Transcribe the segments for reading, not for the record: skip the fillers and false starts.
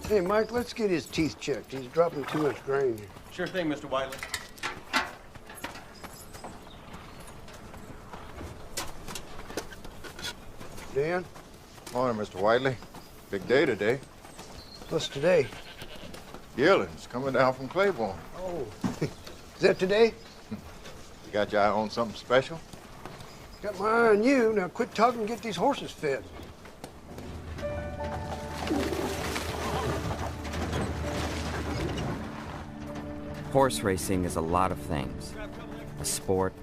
Hey, Mike, let's get his teeth checked. He's dropping too much grain here. Sure thing, Mr. Whiteley. Dan, Morning, Mr. Whiteley. Big day today. what's today? Yearling's coming down from Claiborne. Oh, is that today? You got your eye on something special? Got my eye on you. Now quit talking and get these horses fed. Horse racing is a lot of things. A sport,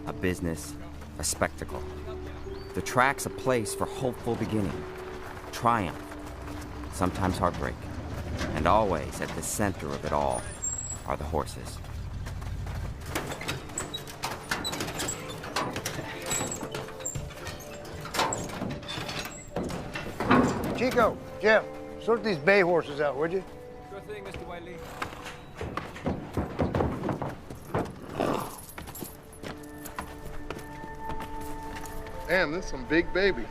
a business, a spectacle. The track's a place for hopeful beginning, triumph, sometimes heartbreak. And always at the center of it all are the horses. Chico, Jeff, sort these bay horses out, would you? Sure thing, Mr. Whiteley. Damn, this is some big baby.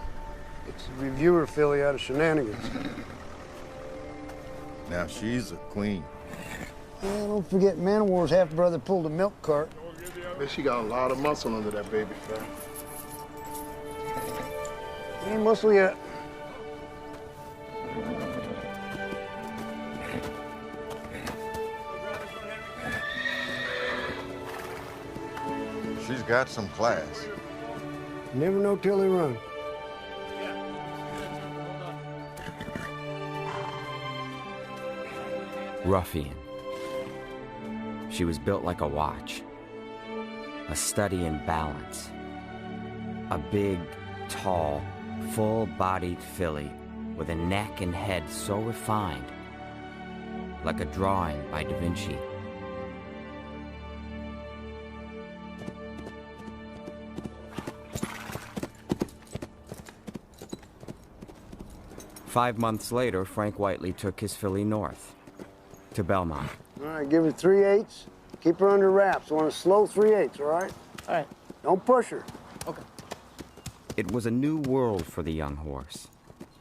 It's the reviewer filly out of Shenanigans. Now, she's a queen. Yeah, don't forget, Man War's half-brother pulled a milk cart. Bet she got a lot of muscle under that baby fat. Ain't muscle yet. She's got some class. Never know till they run. Ruffian. She was built like a watch. A study in balance. A big, tall, full-bodied filly with a neck and head so refined, like a drawing by Da Vinci. Five months later, Frank Whiteley took his filly north, to Belmont. All right, give her 3/8. Keep her under wraps. I want a slow 3/8, all right? All right. Don't push her. Okay. It was a new world for the young horse.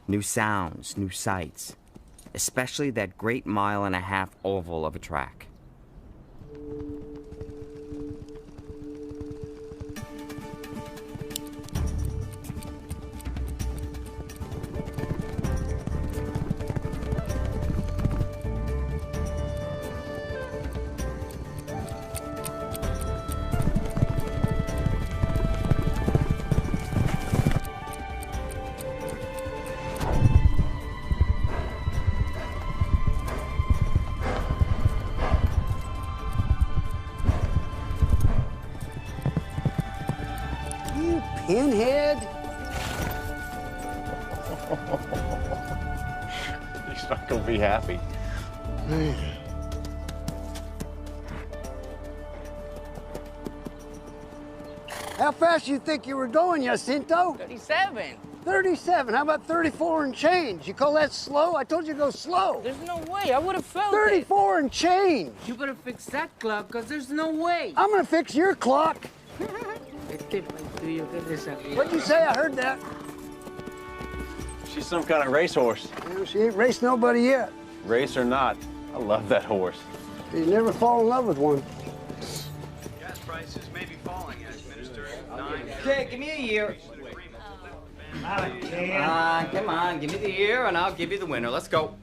New sounds, new sights, especially that great mile-and-a-half oval of a track. You pinhead. He's not gonna be happy. How fast you think you were going, Jacinto? 37. 37. How about 34 and change? You call that slow? I told you to go slow. There's no way. I would have felt 34 and change. it. You better fix that clock, because there's no way. I'm gonna fix your clock. What'd you say? I heard that. She's some kind of racehorse. Well, she ain't raced nobody yet. Race or not, I love that horse. You never fall in love with one. Gas prices may be falling as Minister 9. Okay, give me a year. Come on, give me the year and I'll give you the winner. Let's go.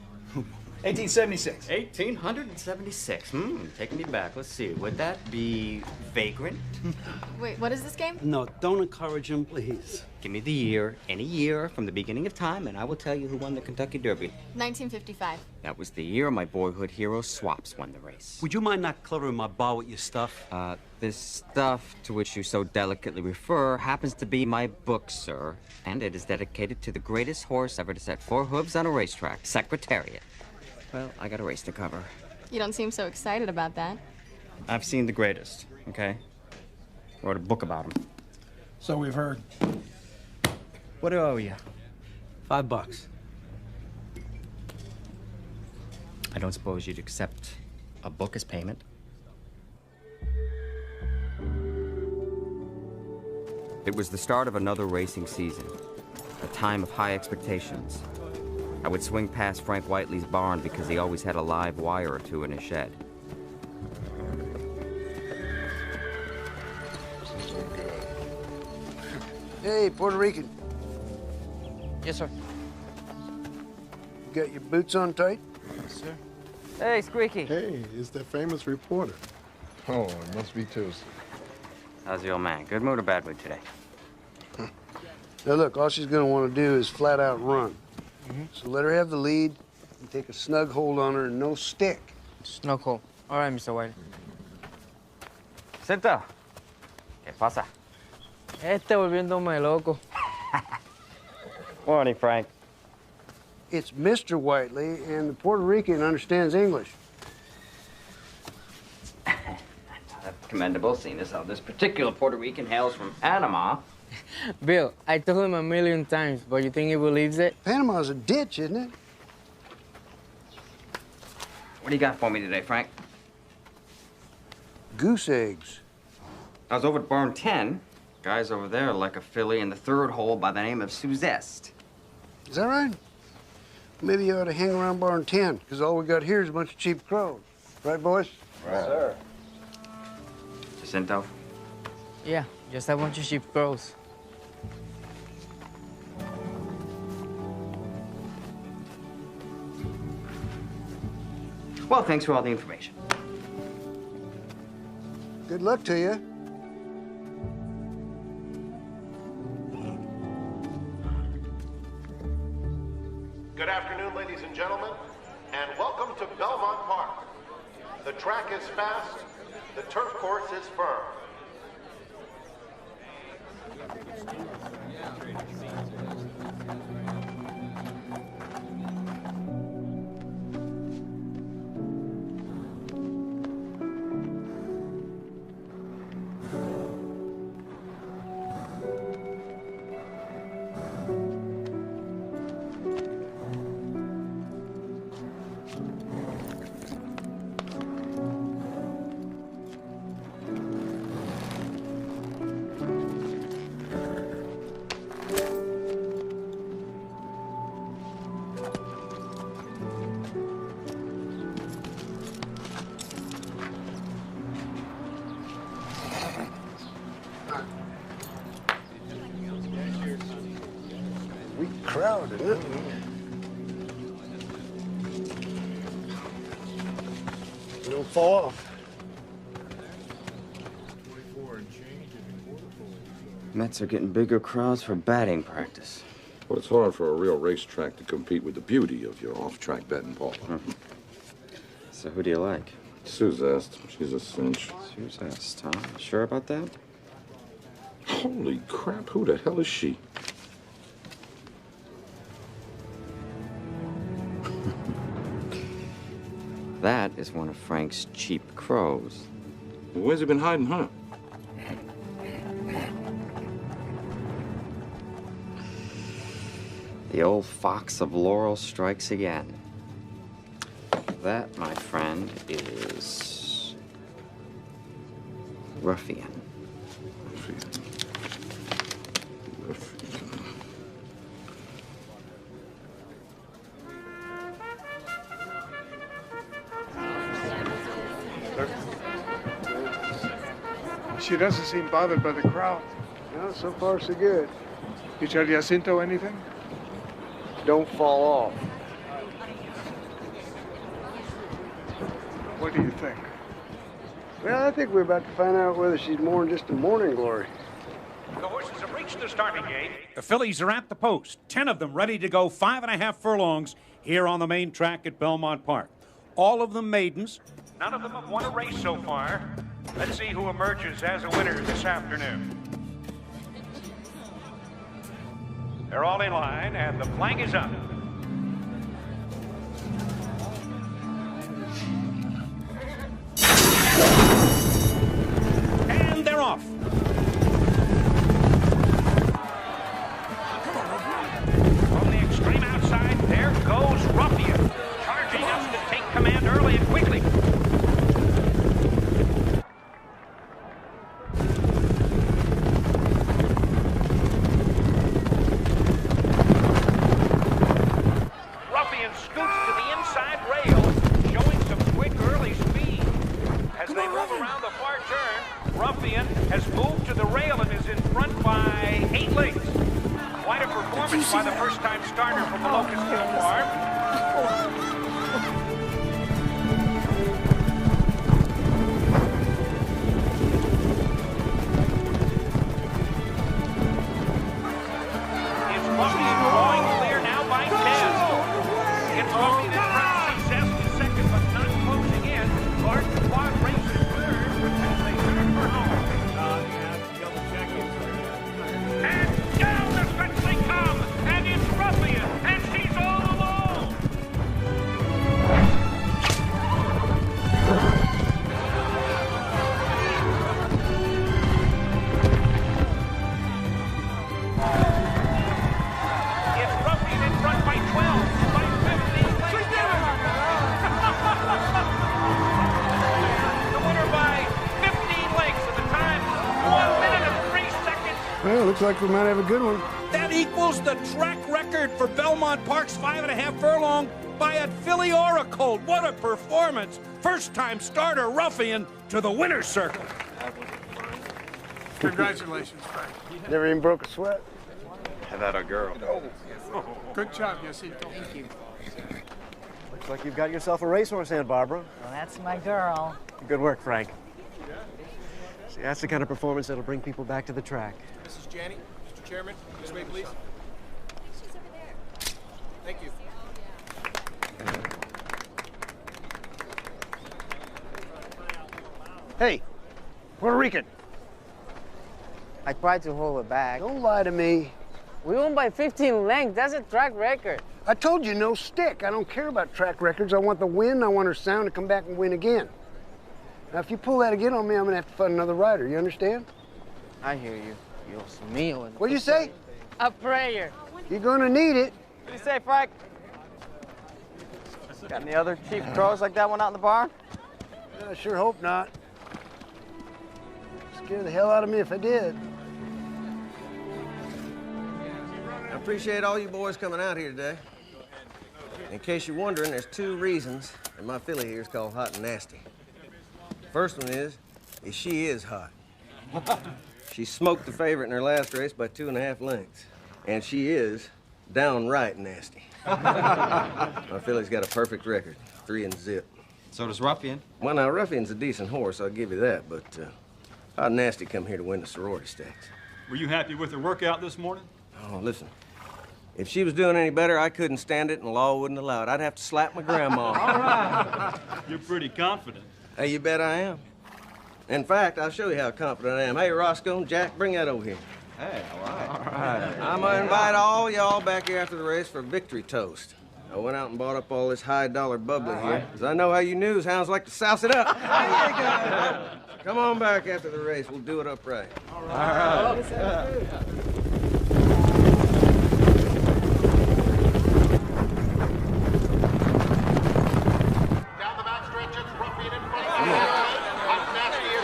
1876. 1876. Taking me back. Let's see. Would that be vagrant? Wait, what is this game? No, don't encourage him, please. Give me the year, any year from the beginning of time, and I will tell you who won the Kentucky Derby. 1955. That was the year my boyhood hero Swaps won the race. Would you mind not cluttering my bar with your stuff? This stuff to which you so delicately refer happens to be my book, sir, and it is dedicated to the greatest horse ever to set four hooves on a racetrack, Secretariat. Well, I got a race to cover. You don't seem so excited about that. I've seen the greatest, okay? Wrote a book about him. So we've heard. What do I owe you? $5. I don't suppose you'd accept a book as payment? It was the start of another racing season, a time of high expectations. I would swing past Frank Whiteley's barn because he always had a live wire or two in his shed. Hey, Puerto Rican. Yes, sir. You got your boots on tight? Yes, sir. Hey, Squeaky. Hey, it's that famous reporter. Oh, it must be Tuesday. How's the old man? Good mood or bad mood today? Now look, all she's gonna want to do is flat out run. So let her have the lead and take a snug hold on her and no stick. Snug hole. All right, Mr. White. Jacinto. ¿Qué pasa? Volviéndome loco. Morning, Frank. It's Mr. Whiteley, and the Puerto Rican understands English. Commendable, seeing as how this particular Puerto Rican hails from Panama. Bill, I told him a million times, but you think he believes it? Panama's a ditch, isn't it? What do you got for me today, Frank? Goose eggs. I was over at barn 10. Guys over there like a filly in the third hole by the name of Suzette. Is that right? Maybe you ought to hang around barn 10, because all we got here is a bunch of cheap crows. Right, boys? Right. Sir. Jacinto? Yeah, just a bunch of sheep crows. Well, thanks for all the information. Good luck to you. Good afternoon, ladies and gentlemen, and welcome to Belmont Park. The track is fast, the turf course is firm. Sweet crowd, isn't it? Don't fall off. Mets are getting bigger crowds for batting practice. Well, it's hard for a real racetrack to compete with the beauty of your off-track betting, Paul. So who do you like? Suzette, she's a cinch. Suzette, huh? Sure about that? Holy crap, who the hell is she? That is one of Frank's cheap crows. Where's he been hiding, huh? The old fox of Laurel strikes again. That, my friend, is ruffian. She doesn't seem bothered by the crowd. No, so far so good. You tell Jacinto anything? Don't fall off. What do you think? Well, I think we're about to find out whether she's more than just a morning glory. The horses have reached the starting gate. The fillies are at the post. 10 of them ready to go 5.5 furlongs here on the main track at Belmont Park. All of them maidens. None of them have won a race so far. Let's see who emerges as a winner this afternoon. They're all in line, and the flag is up. And they're off. From the extreme outside, there goes Ruffian, charging us to take command early and quickly. by the first-time starter from the Locust Hill Farm. Well, looks like we might have a good one. That equals the track record for Belmont Park's 5.5 furlong by a filly oracle. What a performance. First-time starter ruffian to the winner's circle. Congratulations, Frank. Never even broke a sweat. How about our girl? Good job, Yosito. Thank you. Looks like you've got yourself a racehorse hand, Barbara. Well, that's my girl. Good work, Frank. See, that's the kind of performance that'll bring people back to the track. Mrs. Janney, Mr. Chairman, this way, please. She's over there. Thank you. Hey, Puerto Rican. I tried to hold it back. Don't lie to me. We won by 15 lengths. That's a track record. I told you no stick. I don't care about track records. I want the win. I want her sound to come back and win again. Now, if you pull that again on me, I'm gonna have to find another rider. You understand? I hear you. Dios mío. What'd you say? A prayer. You're gonna need it. What do you say, Frank? Got any other cheap throws like that one out in the barn? I sure hope not. Scare the hell out of me if I did. I appreciate all you boys coming out here today. In case you're wondering, there's two reasons that my filly here is called Hot and Nasty. First one is she is hot. She smoked the favorite in her last race by 2.5 lengths. And she is downright nasty. My filly's got a perfect record, 3-0. So does Ruffian. Well, now, Ruffian's a decent horse, I'll give you that, but Hot and Nasty come here to win the sorority stakes. Were you happy with her workout this morning? Oh, listen. If she was doing any better, I couldn't stand it and the law wouldn't allow it. I'd have to slap my grandma. All right. You're pretty confident. Hey, you bet I am. In fact, I'll show you how confident I am. Hey, Roscoe, Jack, bring that over here. Hey, all right. I'm gonna invite all y'all back here after the race for a victory toast. I went out and bought up all this high-dollar bubbly here, because I know how you news hounds like to souse it up. Come on back after the race. We'll do it upright. All right.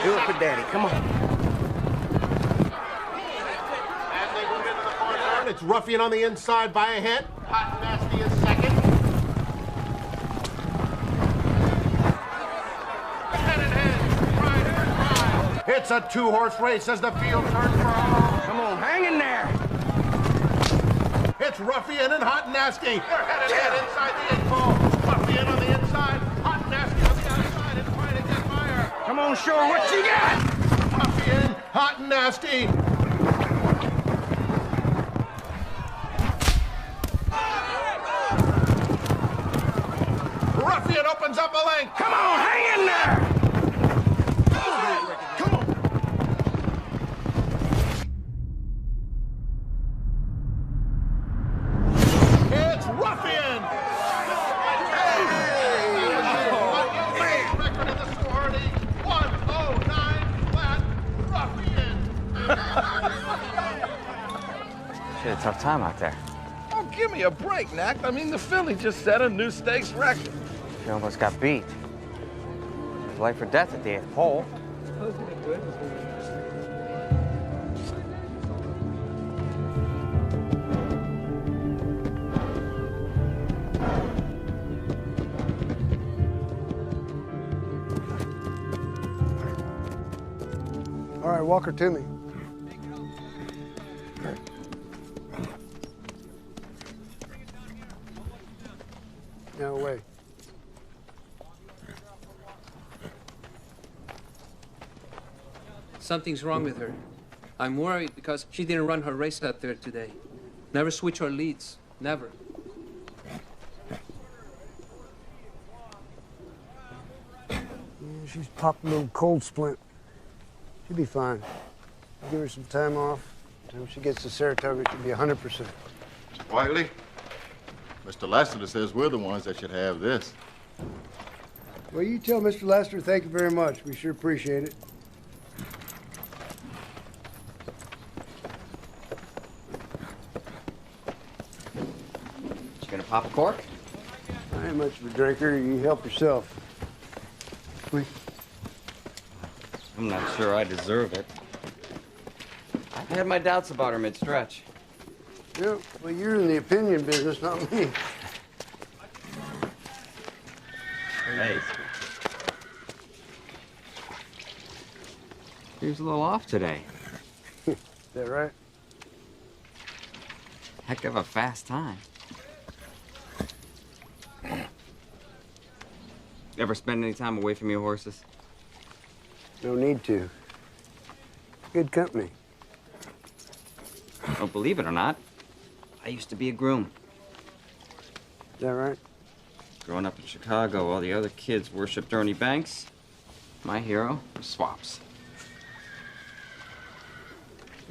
Do it for Daddy. Come on. As they move into the far turn, it's Ruffian on the inside by a head. Hot and Nasty is second. Head and head. It's a two-horse race as the field turns for all. Come on, hang in there. It's Ruffian and Hot and Nasty. They're head and head inside the 8-ball. Ruffian on the inside. Hot and Nasty on the outside and trying to get fire. Come on, Shore, what you got? Ruffian, Hot and Nasty. Ruffian opens up a lane. Come on, hang in there. Come on. It's Ruffian. Record in the sorority, 109 flat. Ruffian. She had a tough time out there. Oh, give me a break, Knack. I mean, the filly just set a new stakes record. She almost got beat. It was life or death at the 8th hole. All right, walk her to me. Something's wrong with her. I'm worried because she didn't run her race out there today. Never switch her leads. Never. Yeah, she's popped a little cold splint. She'll be fine. Give her some time off. When she gets to Saratoga, she'll be 100%. Whiteley, Mr. Lassiter says we're the ones that should have this. Well, you tell Mr. Lassiter thank you very much. We sure appreciate it. You gonna pop a cork? I ain't much of a drinker. You help yourself. Please. I'm not sure I deserve it. I've had my doubts about her mid-stretch. Yeah, well, you're in the opinion business, not me. Hey. He was a little off today. Is that right? Heck of a fast time. Ever spend any time away from your horses? No need to. Good company. Oh, believe it or not, I used to be a groom. Is that right? Growing up in Chicago, all the other kids worshipped Ernie Banks. My hero was Swaps.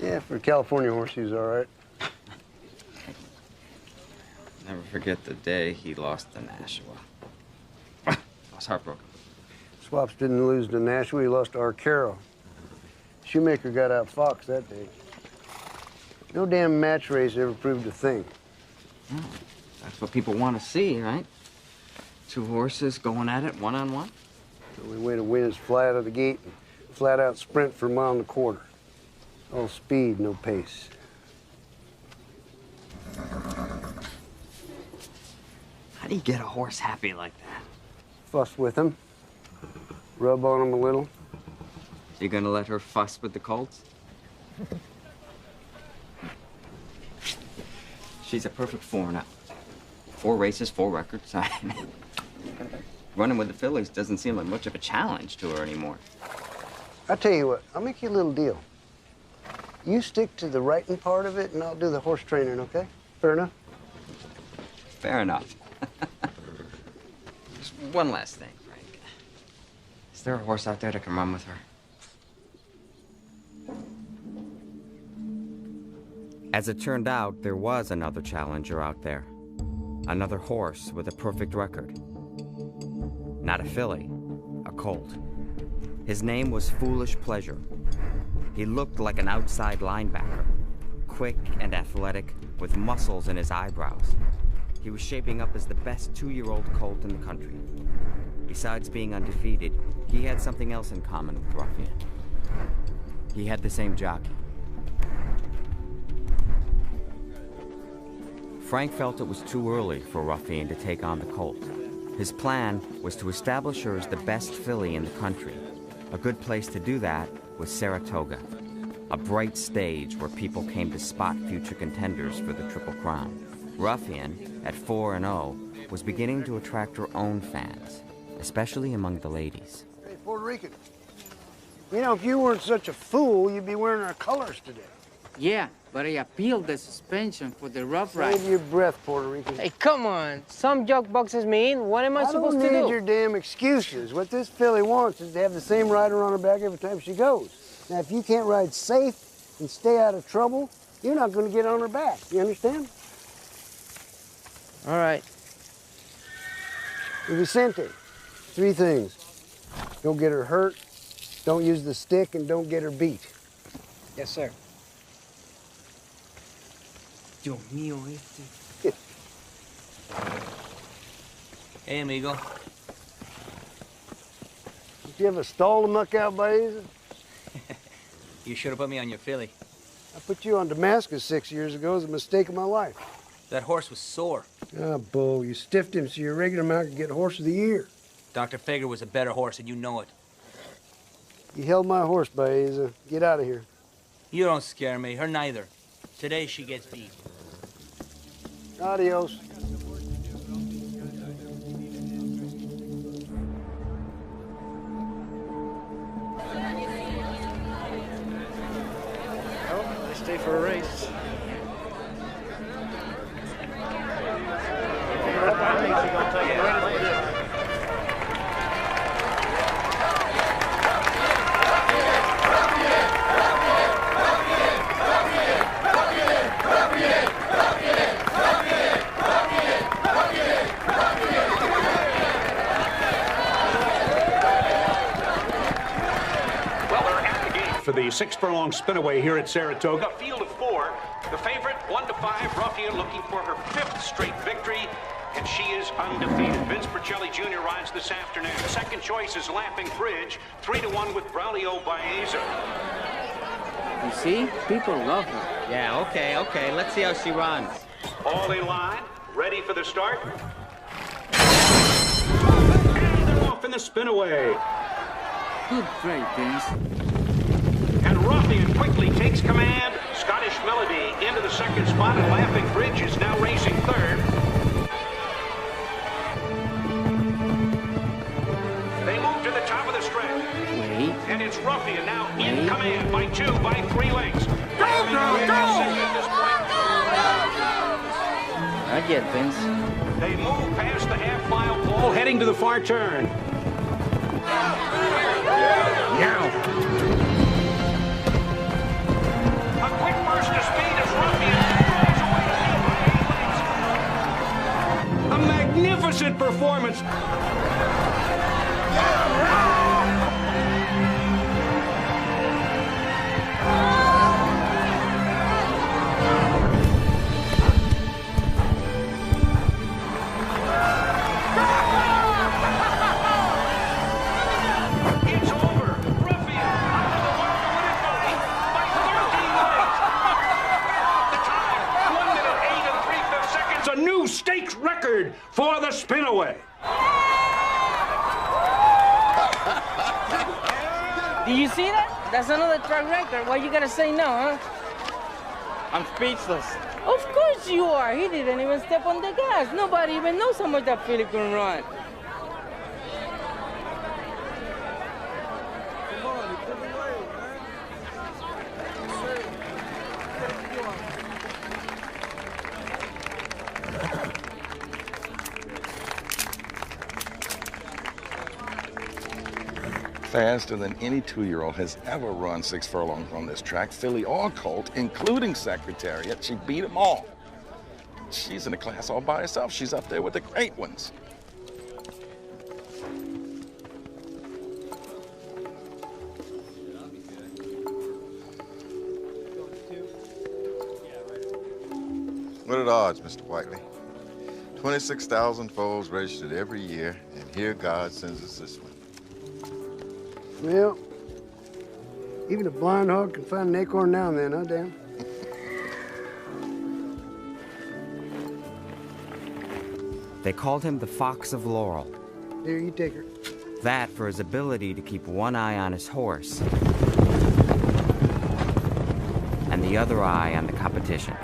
Yeah, for a California horse, he was all right. Never forget the day he lost to Nashua. I was heartbroken. Swaps didn't lose to Nashua, he lost to Arcaro. Shoemaker got out foxed that day. No damn match race ever proved a thing. Oh, that's what people want to see, right? Two horses going at it one-on-one. The only way to win is fly out of the gate and flat out sprint for a mile and a quarter. All speed, no pace. How do you get a horse happy like that? Fuss with him. Rub on him a little. You gonna let her fuss with the colts? She's a perfect 4-0. 4 races, 4 records. Running with the fillies doesn't seem like much of a challenge to her anymore. I'll tell you what, I'll make you a little deal. You stick to the writing part of it, and I'll do the horse training, okay? Fair enough? Fair enough. Just one last thing, Frank. Is there a horse out there that can run with her? As it turned out, there was another challenger out there. Another horse with a perfect record. Not a filly, a colt. His name was Foolish Pleasure. He looked like an outside linebacker, quick and athletic, with muscles in his eyebrows. He was shaping up as the best 2-year-old colt in the country. Besides being undefeated, he had something else in common with Ruffian. He had the same jockey. Frank felt it was too early for Ruffian to take on the colt. His plan was to establish her as the best filly in the country. A good place to do that was Saratoga, a bright stage where people came to spot future contenders for the Triple Crown. Ruffian, at 4-0, was beginning to attract her own fans, especially among the ladies. Hey, Puerto Rican. You know, if you weren't such a fool, you'd be wearing our colors today. Yeah, but I appealed the suspension for the rough ride. Save your breath, Puerto Rican. Hey, come on. Some joke boxes mean. What am I supposed to do? I don't need your damn excuses. What this filly wants is to have the same rider on her back every time she goes. Now, if you can't ride safe and stay out of trouble, you're not going to get on her back. You understand? All right. Vicente, 3 things. Don't get her hurt, don't use the stick, and don't get her beat. Yes, sir. Dios mío, este. Hey, amigo. Did you ever stall the muck out by Isa? You should have put me on your filly. I put you on Damascus 6 years ago as a mistake of my life. That horse was sore. Ah, Bo, you stiffed him so your regular mount could get Horse of the Year. Dr. Fager was a better horse, and you know it. You held my horse, Baeza. Get out of here. You don't scare me. Her neither. Today she gets beat. Adios. for a race. For the 6 furlong spinaway here at Saratoga. A field of 4. The favorite, 1-5, Ruffian, looking for her 5th straight victory, and she is undefeated. Vince Percelli Jr. rides this afternoon. Second choice is Lapping Bridge, 3-1 with Braulio Baeza. You see? People love her. Yeah, okay. Let's see how she runs. All in line, ready for the start. And they're off in the spinaway. Good break, Vince. And Ruffian quickly takes command. Scottish Melody into the second spot, and Laughing Bridge is now racing third. They move to the top of the stretch. Wait. And it's Ruffian now in command by 2, by 3 lengths. Go! I get Vince. They move past the half-mile pole, heading to the far turn. Now. A quick burst of speed as Ruffian drives away to lead by 8 lengths. A magnificent performance. It's over. Ruffian out of the mark to win it by 13 lengths. The time, 1 minute 8 3/5 seconds. A new stakes record for the spinaway. Do you see that? That's another track record. Why you gotta say no, huh? I'm speechless. Of course you are. He didn't even step on the gas. Nobody even knows how much that filly can run. Faster than any 2-year-old has ever run 6 furlongs on this track, filly or colt, including Secretariat. She beat them all. She's in a class all by herself. She's up there with the great ones. What are the odds, Mr. Whiteley? 26,000 foals registered every year, and here God sends us this one. Well, even a blind hog can find an acorn now and then, huh, Dan? They called him the Fox of Laurel. Here, you take her. That for his ability to keep one eye on his horse and the other eye on the competition.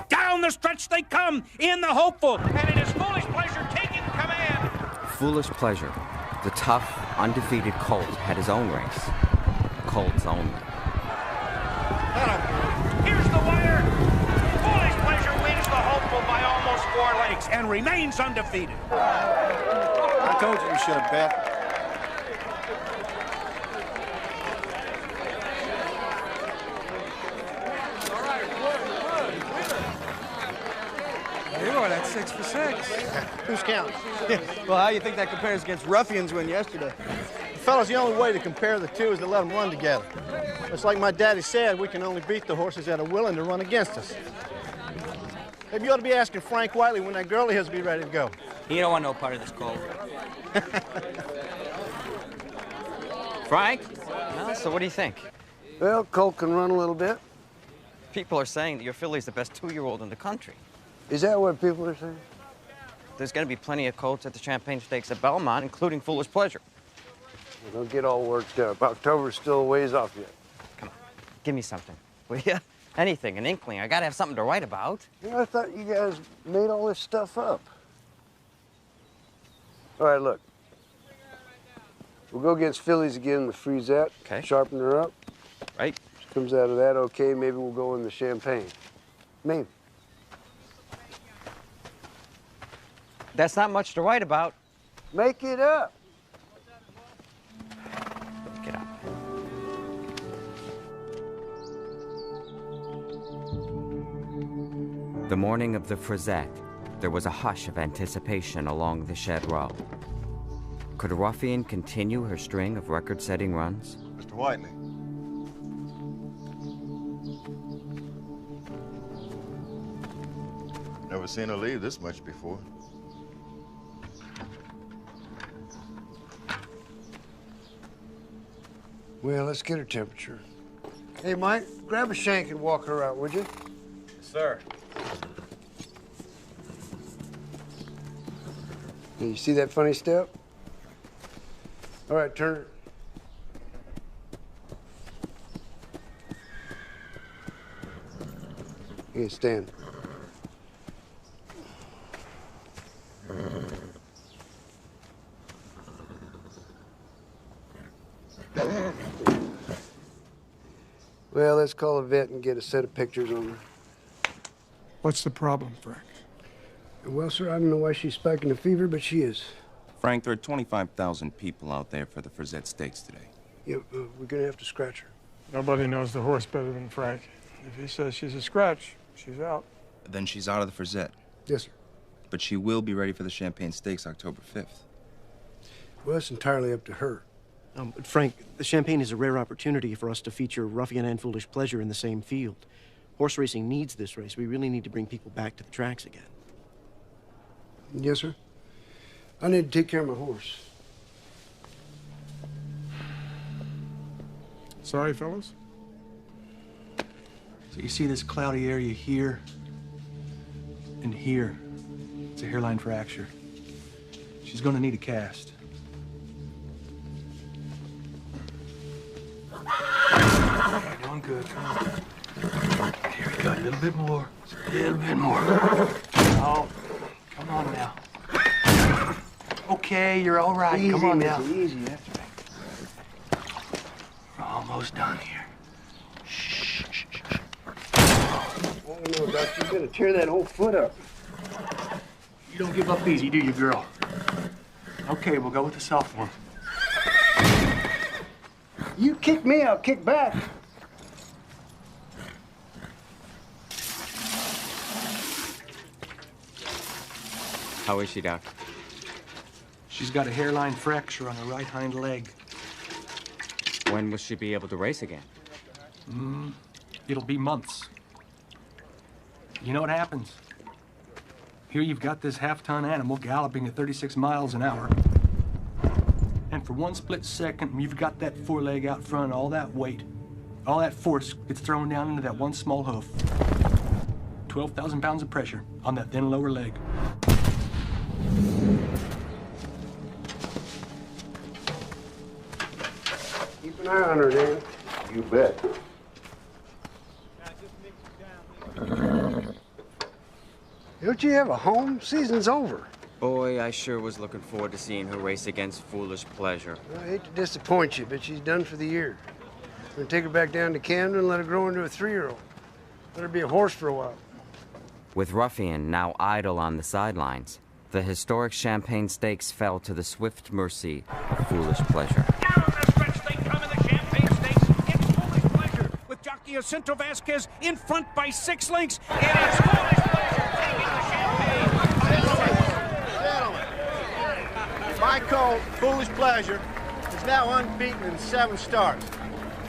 Down the stretch they come in the hopeful. And it is Foolish Pleasure taking command. Foolish Pleasure, the tough, undefeated colt, had his own race. Colts only. Here's the wire. Foolish Pleasure wins the hopeful by almost 4 lengths And remains undefeated. I told you we should have bet. Boy, that's 6 for 6. Who's counting? Well, how do you think that compares against Ruffian's win yesterday? Fellas, the only way to compare the two is to let them run together. It's like my daddy said, we can only beat the horses that are willing to run against us. Maybe you ought to be asking Frank Whiteley when that girl of his will be ready to go. He don't want no part of this call. Frank? Well, so what do you think? Well, Colt can run a little bit. People are saying that your filly's the best 2-year-old in the country. Is that what people are saying? There's going to be plenty of colts at the Champagne Stakes at Belmont, including Foolish Pleasure. Well, don't get all worked up. October's still a ways off yet. Come on, give me something, will you? Anything, an inkling. I got to have something to write about. You know, I thought you guys made all this stuff up. All right, look. We'll go against fillies again in the Frisette. Okay. Sharpen her up. Right. She comes out of that okay. Maybe we'll go in the Champagne. Maybe. That's not much to write about. Make it up. Get up. The morning of the Frisette, there was a hush of anticipation along the shed row. Could Ruffian continue her string of record-setting runs? Mr. Whiteley. Never seen her leave this much before. Well, let's get her temperature. Hey, Mike, grab a shank and walk her out, would you? Sir. Hey, you see that funny step? All right, turn her. Here, stand. Well, let's call a vet and get a set of pictures on her. What's the problem, Frank? Well, sir, I don't know why she's spiking a fever, but she is. Frank, there are 25,000 people out there for the Frisette Stakes today. Yeah, we're gonna have to scratch her. Nobody knows the horse better than Frank. If he says she's a scratch, she's out. Then she's out of the Frisette. Yes, sir. But she will be ready for the Champagne Stakes October 5th. Well, it's entirely up to her. Frank, the Champagne is a rare opportunity for us to feature Ruffian and Foolish Pleasure in the same field. Horse racing needs this race. We really need to bring people back to the tracks again. Yes, sir. I need to take care of my horse. Sorry, fellas? So you see this cloudy area here and here. It's a hairline fracture. She's going to need a cast. You're doing good. Come on. Here we go. A little bit more. A little bit more. Oh, come on now. Okay, you're all right. Easy, Come on Missy, now. easy. That's right. We're almost done here. I don't know, Doctor. You're gonna tear that whole foot up. You don't give up easy, do you, girl? Okay, we'll go with the soft one. You kick me, I'll kick back. How is she, Doc? She's got a hairline fracture on her right hind leg. When will she be able to race again? It'll be months. You know what happens? Here you've got this half-ton animal galloping at 36 miles an hour. And for one split second, you've got that foreleg out front, all that weight, all that force gets thrown down into that one small hoof. 12,000 pounds of pressure on that thin lower leg. Keep an eye on her, Dan. You bet. Don't you have a home? Season's over. Boy, I sure was looking forward to seeing her race against Foolish Pleasure. I hate to disappoint you, but she's done for the year. I'm gonna take her back down to Camden and let her grow into a 3-year-old. Let her be a horse for a while. With Ruffian now idle on the sidelines, the historic Champagne Stakes fell to the swift mercy of Foolish Pleasure. Down the stretch they come in the Champagne Stakes. It's Foolish Pleasure with jockey Jacinto Vasquez in front by 6 lengths. It is Foolish Pleasure taking the Champagne. Gentlemen, my colt, Foolish Pleasure, is now unbeaten in 7 starts.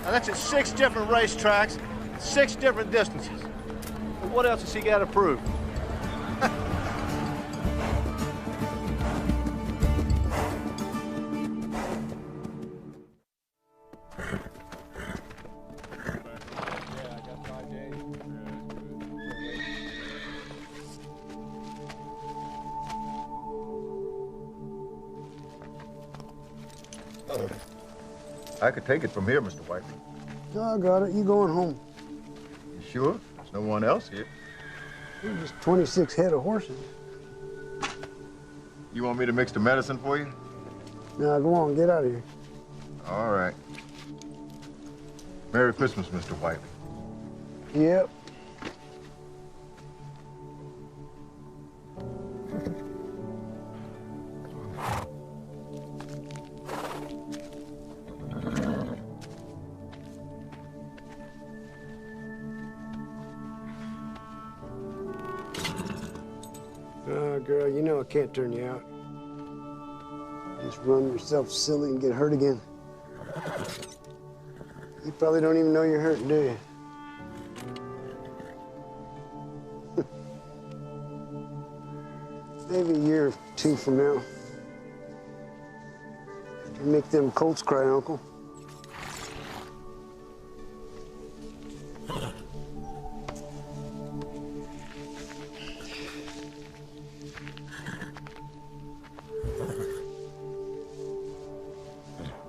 Now that's at 6 different racetracks, 6 different distances. But what else has he got to prove? I could take it from here, Mr. Whiteley. No, I got it. You going home. You sure? There's no one else here. There's just 26 head of horses. You want me to mix the medicine for you? Now, go on. Get out of here. All right. Merry Christmas, Mr. Whiteley. Yep. Girl, you know I can't turn you out. Just run yourself silly and get hurt again. You probably don't even know you're hurting, do you? Maybe a year or two from now. You make them colts cry, Uncle.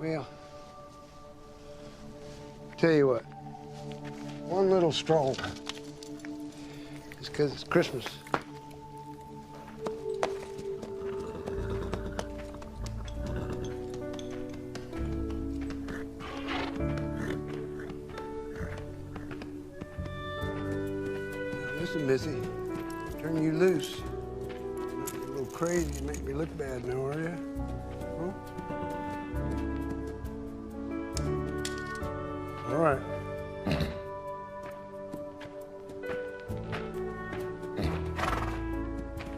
Well, tell you what, one little stroll, just because it's Christmas. Now, listen, Missy, turn you loose. You're not a little crazy to make me look bad now, are you? Huh? All right.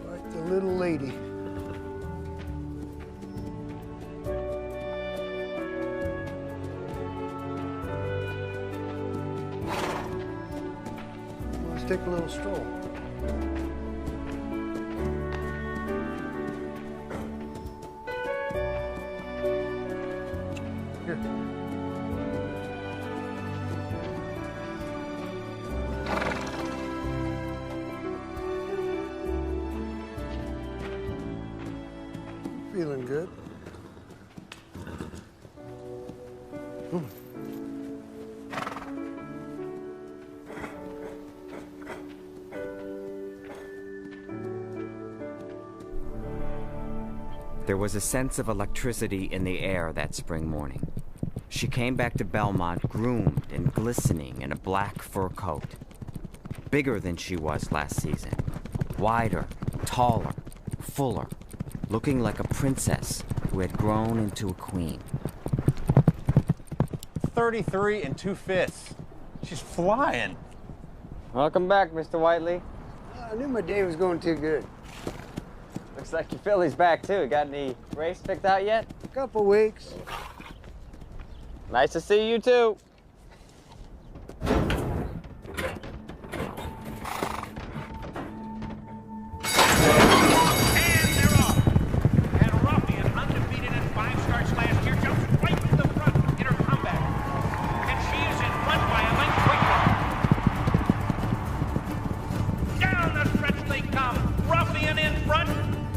Like the little lady. Let's take a little stroll. Here. Feeling good. There was a sense of electricity in the air that spring morning. She came back to Belmont groomed and glistening in a black fur coat. Bigger than she was last season. Wider, taller, fuller. Looking like a princess who had grown into a queen. 33 2/5. She's flying. Welcome back, Mr. Whiteley. I knew my day was going too good. Looks like your filly's back, too. Got any race picked out yet? A couple weeks. Nice to see you, too.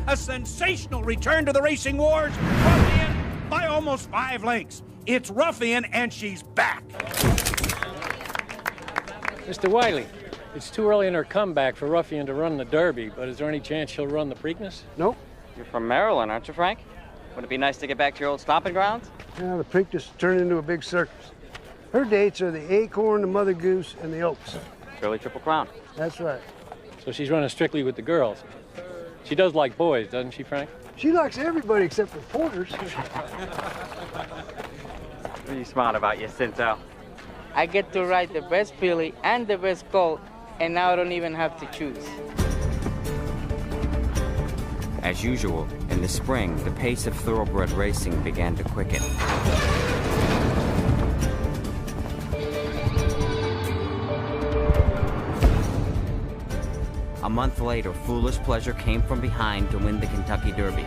A sensational return to the racing wars. Ruffian by almost 5 lengths. It's Ruffian, and she's back. Mr. Whiteley, it's too early in her comeback for Ruffian to run the Derby, but is there any chance she'll run the Preakness? Nope. You're from Maryland, aren't you, Frank? Would it be nice to get back to your old stomping grounds? Yeah, the Preakness turned into a big circus. Her dates are the Acorn, the Mother Goose, and the Oaks. Shirley Triple Crown. That's right. So she's running strictly with the girls. She does like boys, doesn't she, Frank? She likes everybody except for porters. What are you smart about, you Cinto? I get to ride the best filly and the best colt, and now I don't even have to choose. As usual, in the spring, the pace of thoroughbred racing began to quicken. A month later, Foolish Pleasure came from behind to win the Kentucky Derby.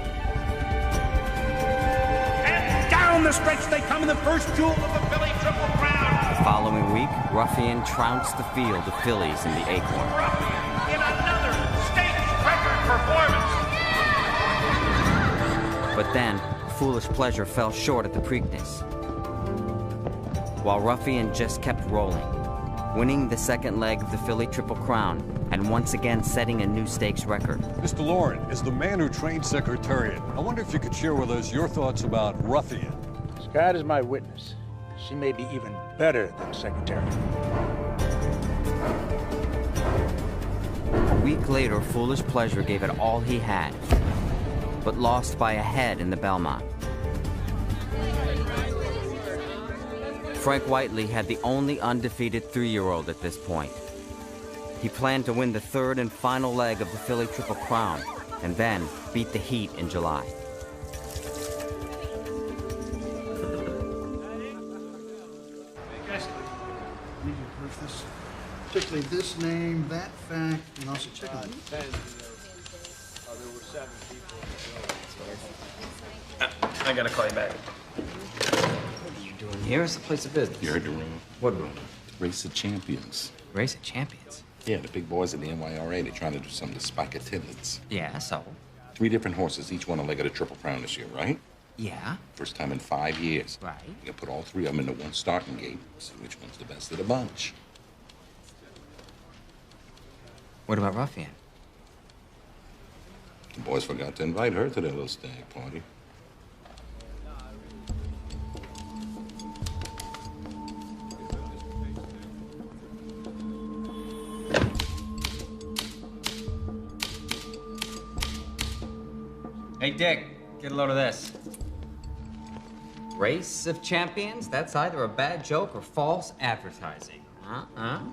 And down the stretch they come in the first jewel of the filly Triple Crown. The following week, Ruffian trounced the field of fillies in the Acorn. Ruffian in another state record performance. But then, Foolish Pleasure fell short at the Preakness, while Ruffian just kept rolling, winning the second leg of the filly Triple Crown and once again setting a new stakes record. Mr. Lauren, as the man who trained Secretariat, I wonder if you could share with us your thoughts about Ruffian. As God is my witness, she may be even better than Secretary. A week later, Foolish Pleasure gave it all he had, but lost by a head in the Belmont. Frank Whiteley had the only undefeated 3-year-old at this point. He planned to win the third and final leg of the Filly Triple Crown, and then beat the heat in July. Particularly this name, that fact, and also check on it. There were 7 people. I gotta call you back. What are you doing here? It's the place of business. You heard the room. What room? Race of Champions. Race of Champions? Yeah, the big boys at the NYRA, they're trying to do some of the spikativids. Yeah, so? 3 different horses, each won a leg of the Triple Crown this year, right? Yeah. First time in 5 years. Right. You can put all 3 of them into one starting gate, see which one's the best of the bunch. What about Ruffian? The boys forgot to invite her to their little stag party. Hey, Dick, get a load of this. Race of Champions? That's either a bad joke or false advertising.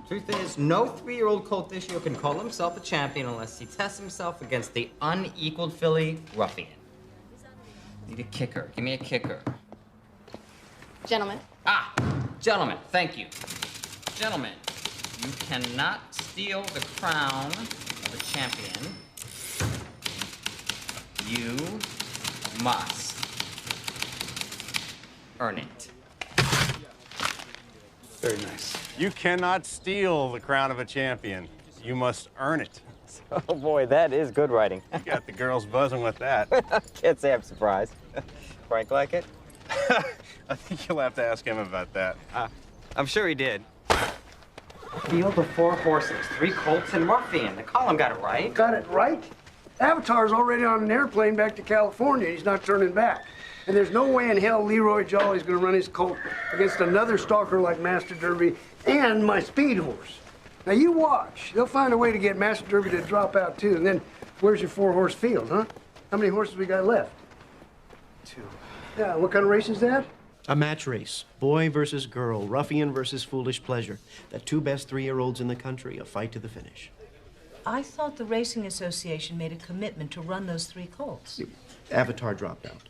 Truth is, no 3-year-old colt this year can call himself a champion unless he tests himself against the unequaled filly Ruffian. Need a kicker. Give me a kicker. Gentlemen. Gentlemen, thank you. Gentlemen, you cannot steal the crown of a champion. You must earn it. Very nice. You cannot steal the crown of a champion. You must earn it. Oh boy, that is good writing. You got the girls buzzing with that. Can't say I'm surprised. Frank like it? I think you'll have to ask him about that. I'm sure he did. Field of 4 horses, 3 colts and Ruffian. The column got it right. Got it right? Avatar's already on an airplane back to California. He's not turning back. And there's no way in hell Leroy Jolly's gonna run his colt against another stalker like Master Derby and my speed horse. Now you watch. They'll find a way to get Master Derby to drop out too. And then where's your 4-horse field, huh? How many horses we got left? 2. Yeah, what kind of race is that? A match race. Boy versus girl. Ruffian versus Foolish Pleasure. The 2 best 3-year-olds in the country. A fight to the finish. I thought the Racing Association made a commitment to run those 3 colts. Avatar dropped out.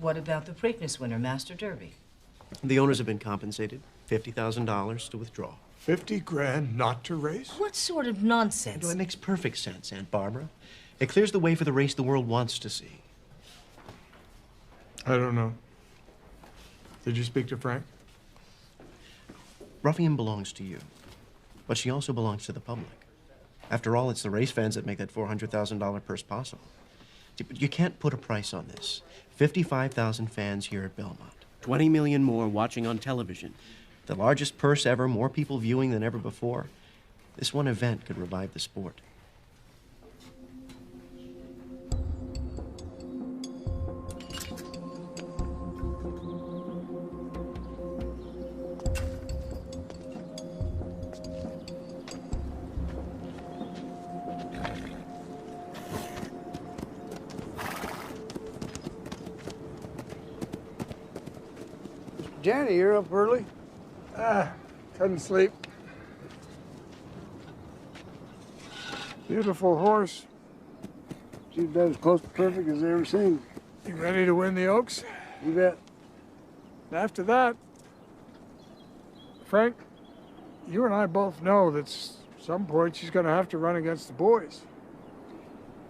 What about the Preakness winner, Master Derby? The owners have been compensated. $50,000 to withdraw. 50 grand not to race? What sort of nonsense? It makes perfect sense, Aunt Barbara. It clears the way for the race the world wants to see. I don't know. Did you speak to Frank? Ruffian belongs to you, but she also belongs to the public. After all, it's the race fans that make that $400,000 purse possible. But you can't put a price on this. 55,000 fans here at Belmont. 20 million more watching on television. The largest purse ever, more people viewing than ever before. This one event could revive the sport. Danny, you're up early? Couldn't sleep. Beautiful horse. She's about as close to perfect as I've ever seen. You ready to win the Oaks? You bet. And after that, Frank, you and I both know that at some point she's going to have to run against the boys.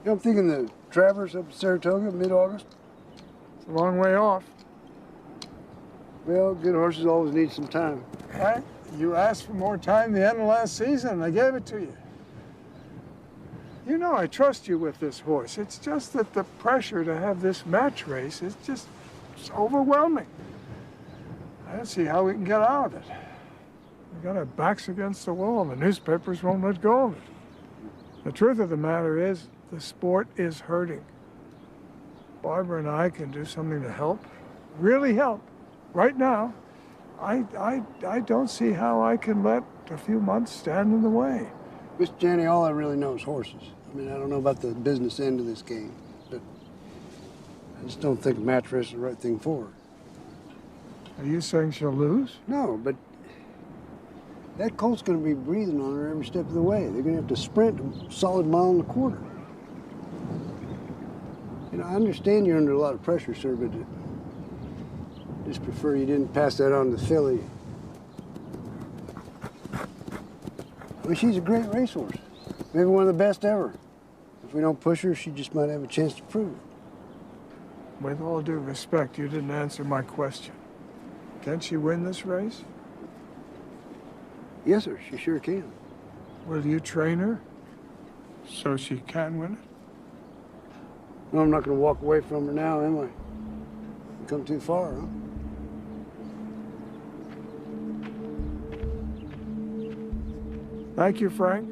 You know, I'm thinking the Travers up at Saratoga, mid-August. It's a long way off. Well, good horses always need some time. Right? You asked for more time the end of last season, and I gave it to you. You know I trust you with this horse. It's just that the pressure to have this match race is just overwhelming. I don't see how we can get out of it. We've got our backs against the wall, and the newspapers won't let go of it. The truth of the matter is, the sport is hurting. Barbara and I can do something to help. really help right now, I don't see how I can let a few months stand in the way. Miss Jenny, all I really know is horses. I mean, I don't know about the business end of this game, but I just don't think a match race is the right thing for her. Are you saying she'll lose? No, but that colt's going to be breathing on her every step of the way. They're going to have to sprint a solid 1.25 miles. You know, I understand you're under a lot of pressure, sir, but I just prefer you didn't pass that on to Philly. I mean, she's a great racehorse. Maybe one of the best ever. If we don't push her, she just might have a chance to prove it. With all due respect, you didn't answer my question. Can she win this race? Yes, sir, she sure can. Will you train her so she can win it? Well, I'm not going to walk away from her now, am I? We've come too far, huh? Thank you, Frank.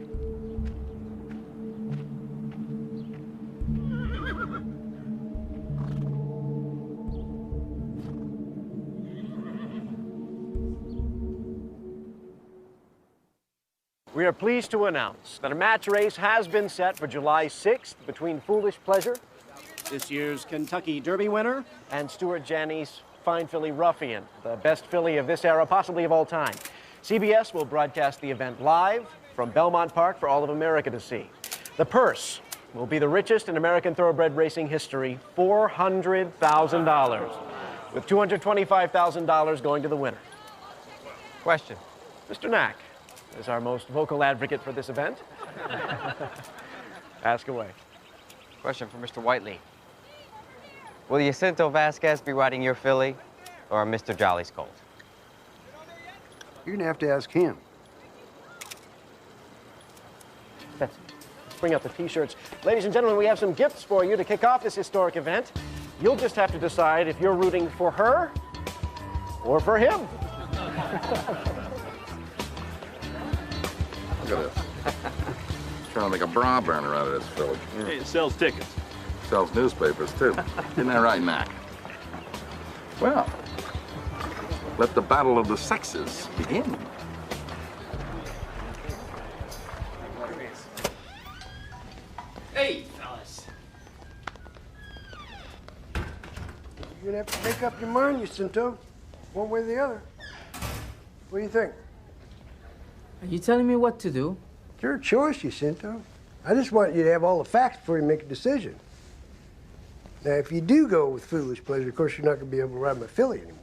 We are pleased to announce that a match race has been set for July 6th between Foolish Pleasure, this year's Kentucky Derby winner, and Stuart Janney's fine filly Ruffian, the best filly of this era, possibly of all time. CBS will broadcast the event live from Belmont Park for all of America to see. The purse will be the richest in American thoroughbred racing history, $400,000, with $225,000 going to the winner. Question. Mr. Knack is our most vocal advocate for this event. Ask away. Question for Mr. Whiteley. Will Jacinto Vasquez be riding your filly or Mr. Jolly's colt? You're going to have to ask him. Let's bring up the T-shirts. Ladies and gentlemen, we have some gifts for you to kick off this historic event. You'll just have to decide if you're rooting for her or for him. Look at this. Trying to make a bra burner out of this filly. Hey, it sells tickets. Sells newspapers, too. Isn't that right, Mac? Well, let the battle of the sexes begin. Hey, fellas. You're going to have to make up your mind, Jacinto, one way or the other. What do you think? Are you telling me what to do? It's your choice, Jacinto. I just want you to have all the facts before you make a decision. Now, if you do go with Foolish Pleasure, of course, you're not going to be able to ride my filly anymore.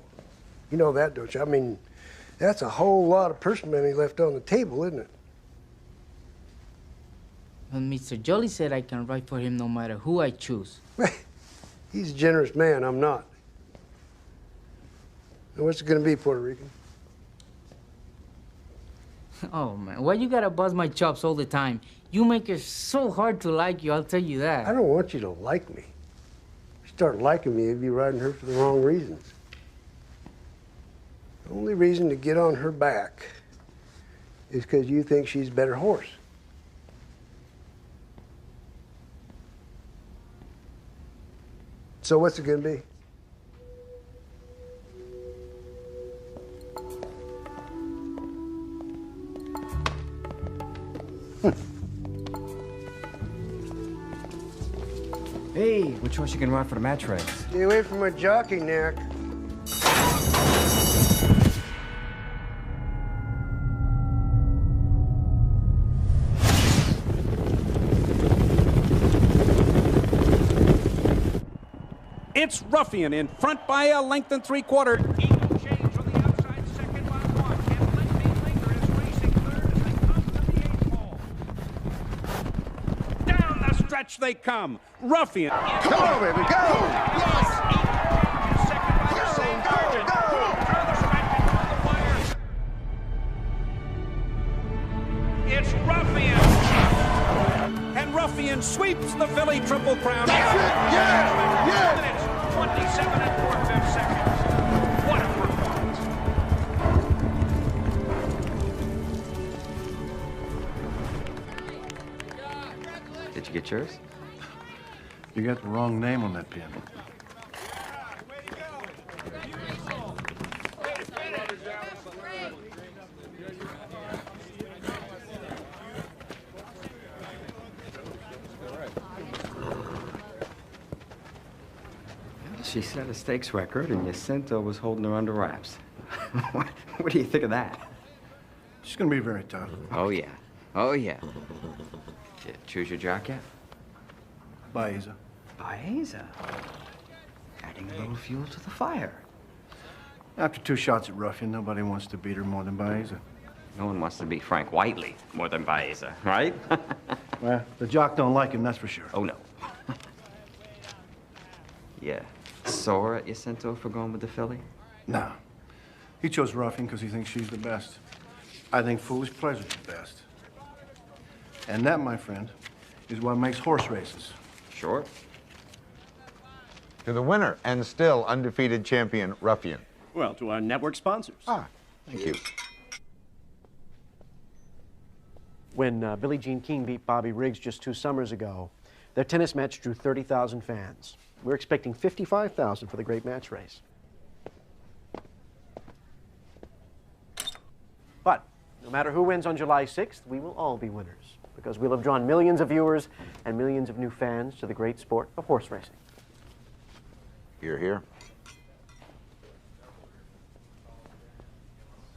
You know that, don't you? I mean, that's a whole lot of purse money left on the table, isn't it? Well, Mr. Jolly said I can ride for him no matter who I choose. He's a generous man. I'm not. And what's it going to be, Puerto Rican? Oh, man, why you gotta buzz my chops all the time? You make it so hard to like you, I'll tell you that. I don't want you to like me. If you start liking me, you'd be riding her for the wrong reasons. The only reason to get on her back is because you think she's a better horse. So what's it gonna be? Hey, which horse you can ride for the match race? Stay away from my jockey neck. It's Ruffian in front by a length and 3/4. Eagle change from the outside, second by 1. And Lindy Linger is racing third as they come to the 8th hole. Down the stretch they come. Ruffian. Come on, baby, go! Yes! Eagle change is second by the same margin. Through the stripe and on the wire. It's Ruffian. And Ruffian sweeps the filly Triple Crown. That's it! Yeah! Yeah! 27 4/5 seconds. What a performance. Did you get yours? You got the wrong name on that pin. She set a stakes record, and Jacinto was holding her under wraps. What do you think of that? She's gonna be very tough. Oh, yeah. Oh, yeah. Did you choose your jock yet? Baeza. Baeza? Adding a little fuel to the fire. After 2 shots at Ruffian, nobody wants to beat her more than Baeza. No one wants to beat Frank Whiteley more than Baeza, right? Well, the jock don't like him, that's for sure. Oh, no. Yeah. Sore at Jacinto for going with the filly? No. He chose Ruffian because he thinks she's the best. I think Foolish Pleasure's the best. And that, my friend, is what makes horse races. Sure. To the winner and still undefeated champion, Ruffian. Well, to our network sponsors. Thank you. When Billie Jean King beat Bobby Riggs just 2 summers ago, their tennis match drew 30,000 fans. We're expecting 55,000 for the great match race. But no matter who wins on July 6th, we will all be winners because we'll have drawn millions of viewers and millions of new fans to the great sport of horse racing. You're here.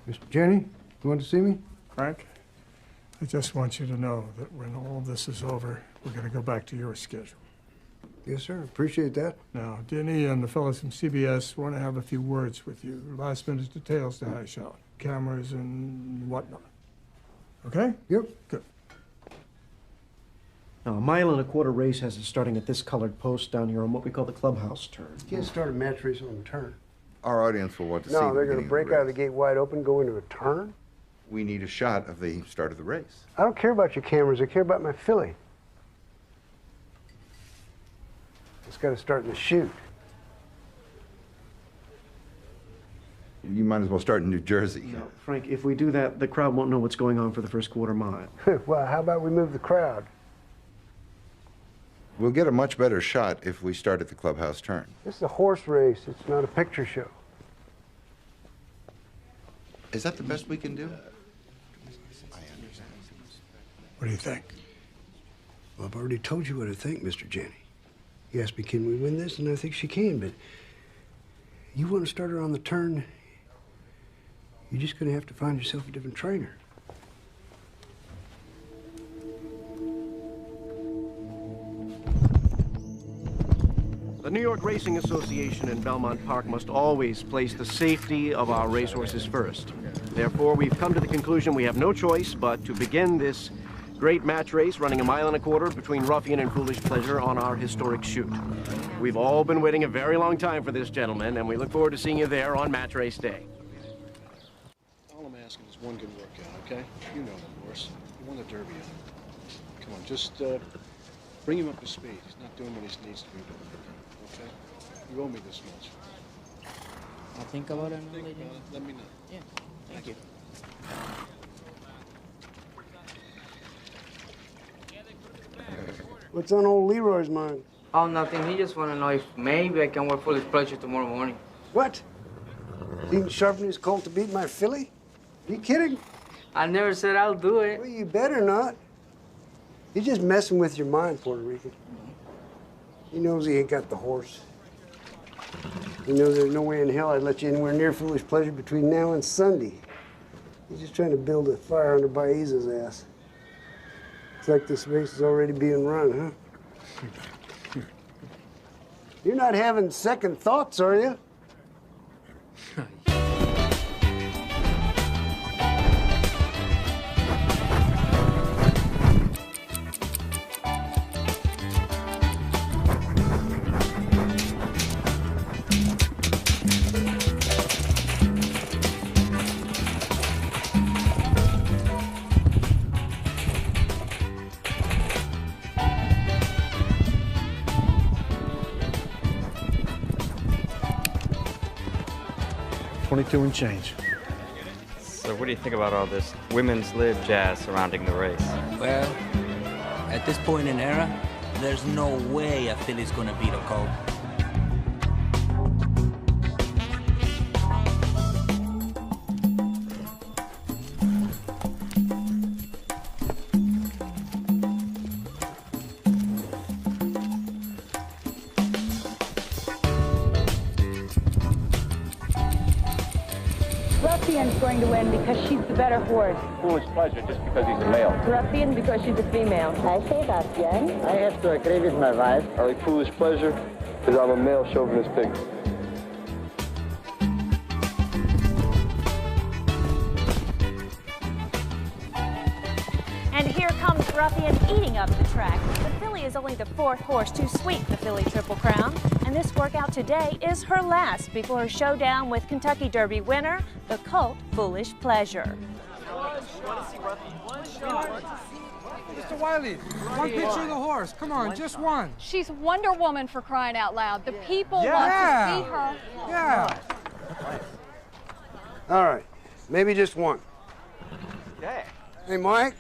Mr. Jenny, you want to see me? Frank, I just want you to know that when all this is over, we're going to go back to your schedule. Yes, sir. Appreciate that. Now, Denny and the fellows from CBS want to have a few words with you. Last minute details to hash out. Cameras and whatnot. Okay? Yep. Good. Now, a 1.25 mile race has it starting at this colored post down here on what we call the clubhouse turn. You can't start a match race on a turn. Our audience will want to see No, the they're going to beginning break of the out of the race. gate wide open, go into a turn. We need a shot of the start of the race. I don't care about your cameras. I care about my filly. It's got to start in the chute. You might as well start in New Jersey. No, Frank, if we do that, the crowd won't know what's going on for the first 1/4 mile. Well, how about we move the crowd? We'll get a much better shot if we start at the clubhouse turn. This is a horse race. It's not a picture show. Is that the best we can do? What do you think? Well, I've already told you what I think, Mr. Jenny. You asked me, can we win this? And I think she can, but you want to start her on the turn, you're just going to have to find yourself a different trainer. The New York Racing Association in Belmont Park must always place the safety of our racehorses first. Therefore, we've come to the conclusion we have no choice but to begin this great match race running a 1.25 miles between Ruffian and Foolish Pleasure on our historic chute. We've all been waiting a very long time for this, gentlemen, and we look forward to seeing you there on match race day. All I'm asking is one good workout, okay? You know the horse. You won the Derby. Come on, just bring him up to speed. He's not doing what he needs to be doing. Okay? You owe me this much. I'll think about it. Think about it. Let me know. Yeah. Thank you. What's on old Leroy's mind? Oh, nothing. He just want to know if maybe I can work Foolish Pleasure tomorrow morning. What? He didn't sharpen his colt to beat my filly? Are you kidding? I never said I'll do it. Well, you better not. He's just messing with your mind, Puerto Rican. He knows he ain't got the horse. He knows there's no way in hell I'd let you anywhere near Foolish Pleasure between now and Sunday. He's just trying to build a fire under Baeza's ass. It's like this race is already being run, huh? You're not having second thoughts, are you? $22 and change. So what do you think about all this women's lib jazz surrounding the race? Well, at this point in era, there's no way a filly's gonna beat a colt. Ruffian's going to win because she's the better horse. Foolish Pleasure just because he's a male. Ruffian because she's a female. I say Ruffian. I have to agree with my wife. I like Foolish Pleasure because I'm a male chauvinist pig. And here comes Ruffian eating up the track. The filly is only the 4th horse to sweep the Filly Triple Crown, and this workout today is her last before her showdown with Kentucky Derby winner, the colt Foolish Pleasure. Mr. Wiley, one picture of the horse. Come on, just one. She's Wonder Woman, for crying out loud. The people want to see her. Yeah. All right, maybe just one. Okay. Hey, Mike,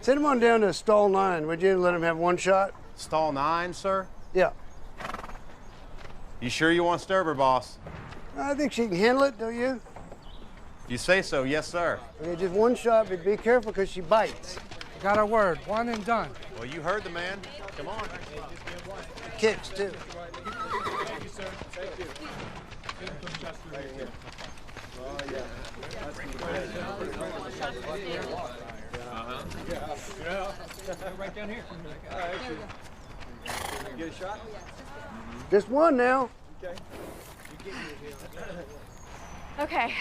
send him on down to stall 9, would you? Let him have one shot. Stall 9, sir? Yeah. You sure you want Sturber, boss? I think she can handle it, don't you? If you say so, yes, sir. Okay, just one shot, but be careful because she bites. Got a word, one and done. Well, you heard the man. Come on. Kicks, too. Thank you, sir. Thank you. Right here. Oh, yeah. Right down here. All right. Get a shot? Just one now. Okay. Okay.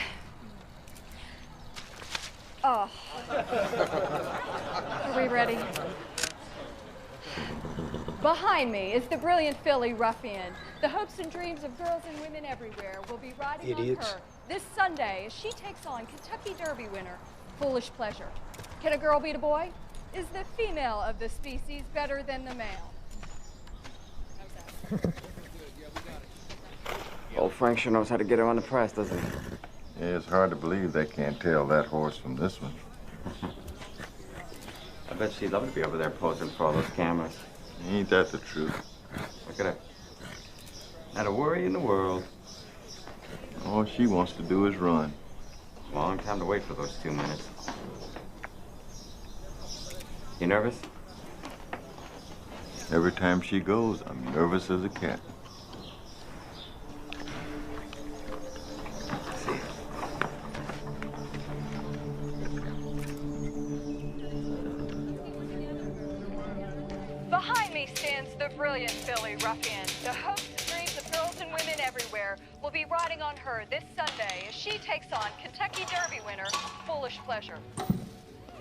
Oh. Are we ready? Behind me is the brilliant filly Ruffian. The hopes and dreams of girls and women everywhere will be riding on her this Sunday as she takes on Kentucky Derby winner, Foolish Pleasure. Can a girl beat a boy? Is the female of the species better than the male? Old Frank sure knows how to get her on the press, doesn't he? Yeah, it's hard to believe they can't tell that horse from this one. I bet she'd love to be over there posing for all those cameras. Ain't that the truth? Look at her. Not a worry in the world. All she wants to do is run. Long time to wait for those 2 minutes. You nervous? Every time she goes, I'm nervous as a cat. Behind me stands the brilliant filly Ruffian. The hopes and dreams of girls and women everywhere will be riding on her this Sunday as she takes on Kentucky Derby winner, Foolish Pleasure.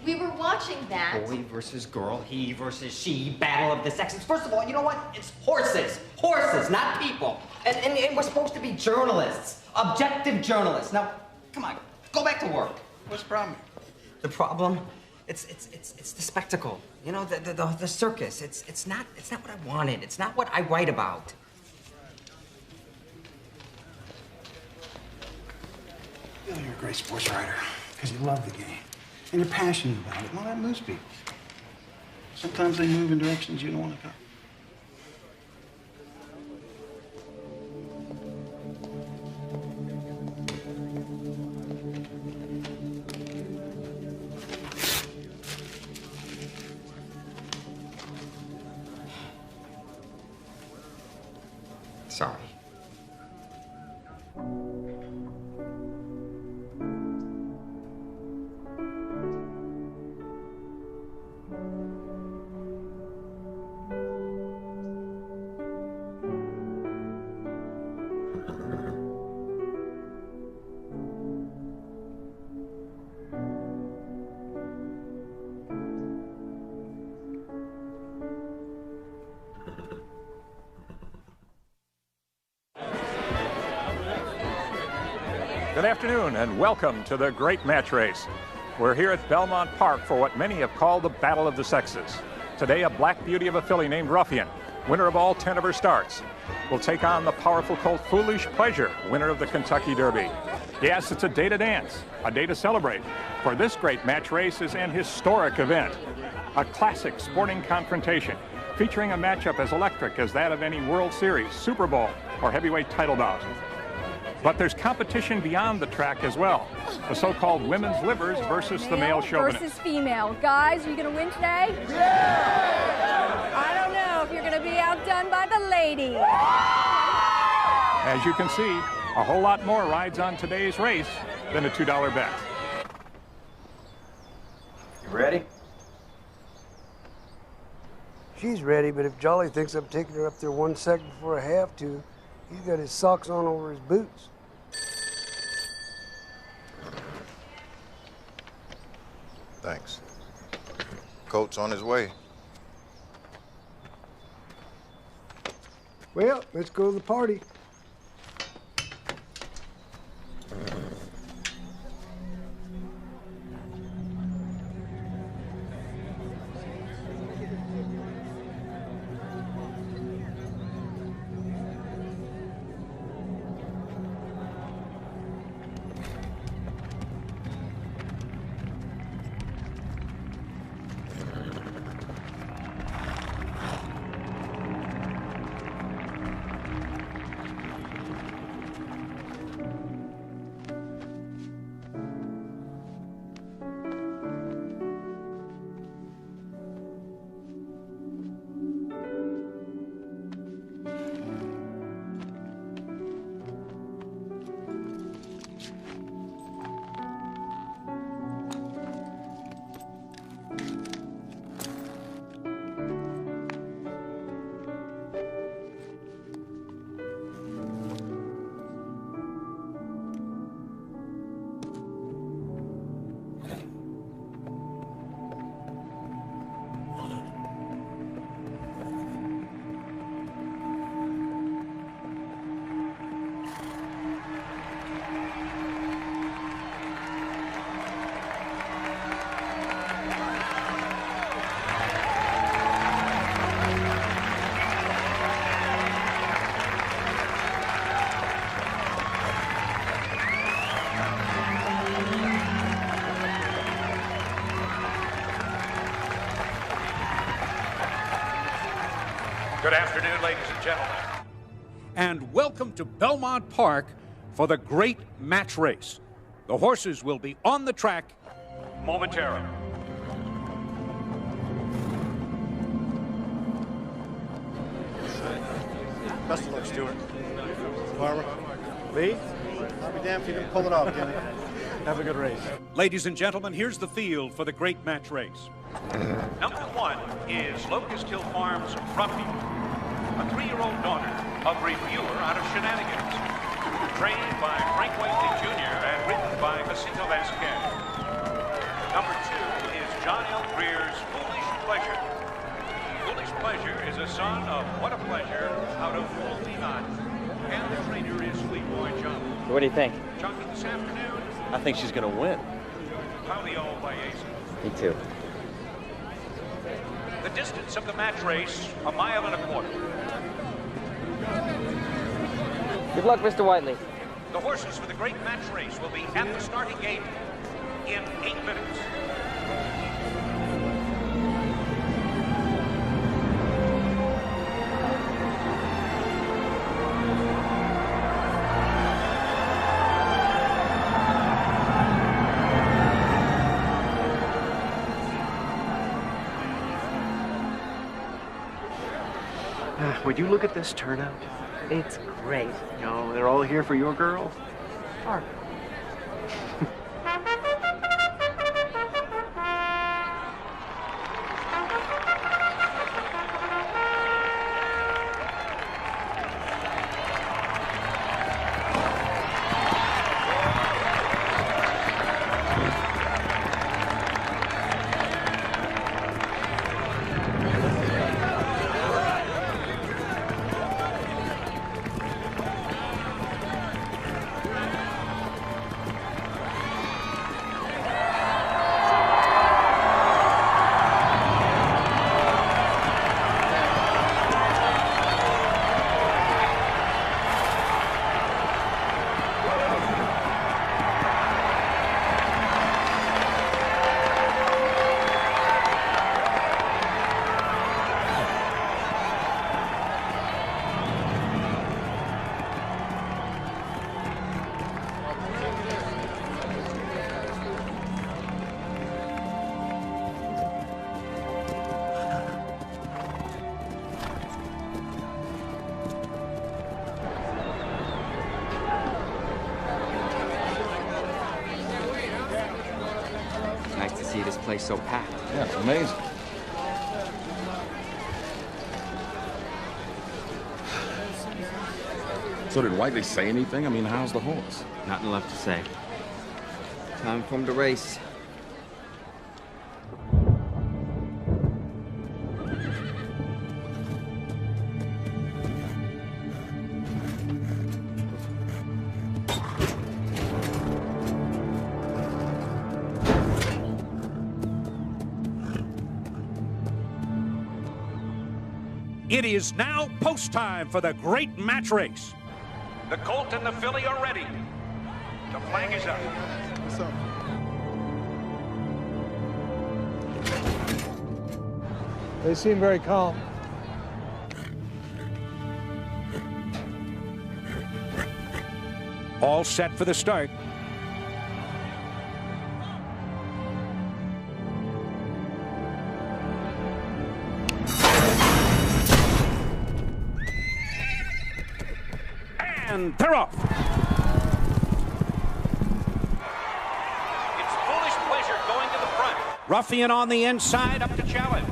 We were watching that. Boy versus girl, he versus she, battle of the sexes. First of all, you know what? It's horses. Horses, not people. And we're supposed to be journalists, objective journalists. Now, come on, go back to work. What's the problem? The problem? It's the spectacle. You know, the circus. It's not what I wanted. It's not what I write about. You know, you're a great sports writer because you love the game. And you're passionate about it. Well, that moves people. Sometimes they move in directions you don't want to go. Sorry. Good afternoon and welcome to the Great Match Race. We're here at Belmont Park for what many have called the Battle of the Sexes. Today, a black beauty of a filly named Ruffian, winner of all 10 of her starts, will take on the powerful colt Foolish Pleasure, winner of the Kentucky Derby. Yes, it's a day to dance, a day to celebrate, for this Great Match Race is an historic event, a classic sporting confrontation featuring a matchup as electric as that of any World Series, Super Bowl, or heavyweight title bout. But there's competition beyond the track as well. The so-called women's livers versus the male chauvinists. Versus female. Guys, are you going to win today? Yeah! I don't know if you're going to be outdone by the ladies. As you can see, a whole lot more rides on today's race. then a $2 bet. You ready? She's ready, but if Jolly thinks I'm taking her up there 1 second before I have to, he's got his socks on over his boots. Thanks. Coat's on his way. Well, let's go to the party. Good afternoon, ladies and gentlemen. And welcome to Belmont Park for the great match race. The horses will be on the track momentarily. Best of luck, Stuart. Farmer. Lee, I'll be damned if you didn't pull it off, Jimmy. Have a good race. Ladies and gentlemen, here's the field for the great match race. Number 1 is Locust Hill Farms Ruffian, a 3-year-old daughter of reviewer out of Shenanigans, trained by Frank Whiteley Jr. and ridden by Jacinto Vasquez. Number 2 is John L. Greer's Foolish Pleasure. Foolish Pleasure is a son of What a Pleasure out of Fool Me Not, and the trainer is Leroy John. What do you think? Jockey this afternoon, I think she's going to win. Palio by Ace. Me too. The distance of the match race, 1.25 miles. Good luck, Mr. Whiteley. The horses for the great match race will be at the starting gate in 8 minutes. Would you look at this turnout? It's great. You know, they're all here for your girl. Parker. see this place so packed. Yeah, it's amazing. So did Whiteley say anything? I mean, how's the horse? Nothing left to say. Time for him to race. It is now post time for the great match race. The colt and the filly are ready. The flag is up. What's up? They seem very calm. All set for the start. And they're off. It's Foolish Pleasure going to the front. Ruffian on the inside, up to challenge.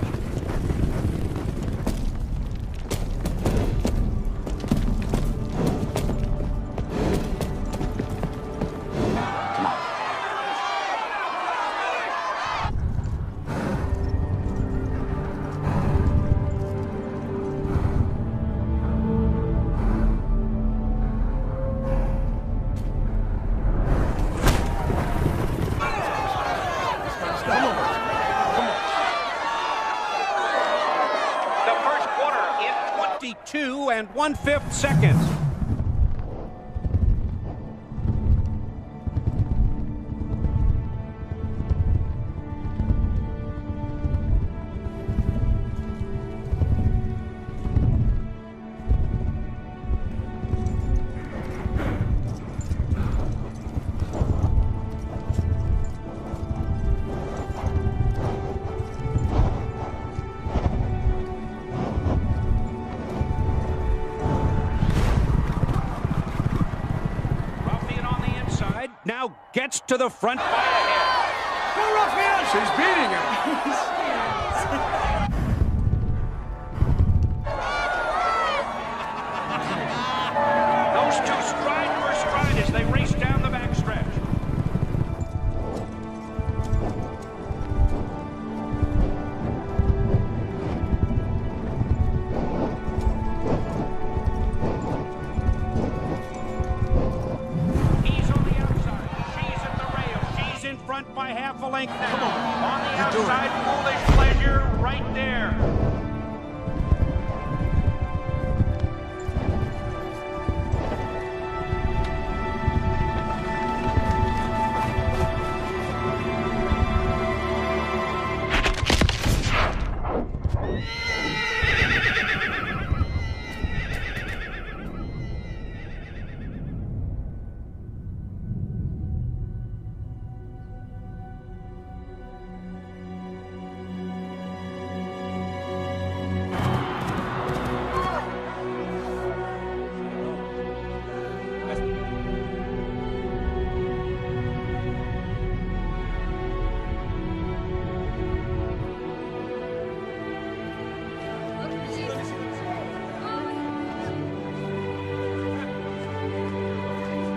The first quarter in 22 1/5 seconds. Now gets to the front by a head. Go Ruffian! She's beating him. Those two stride for stride as they race down the backstretch. Front by half a length now. Come on the outside, Foolish Pleasure right there.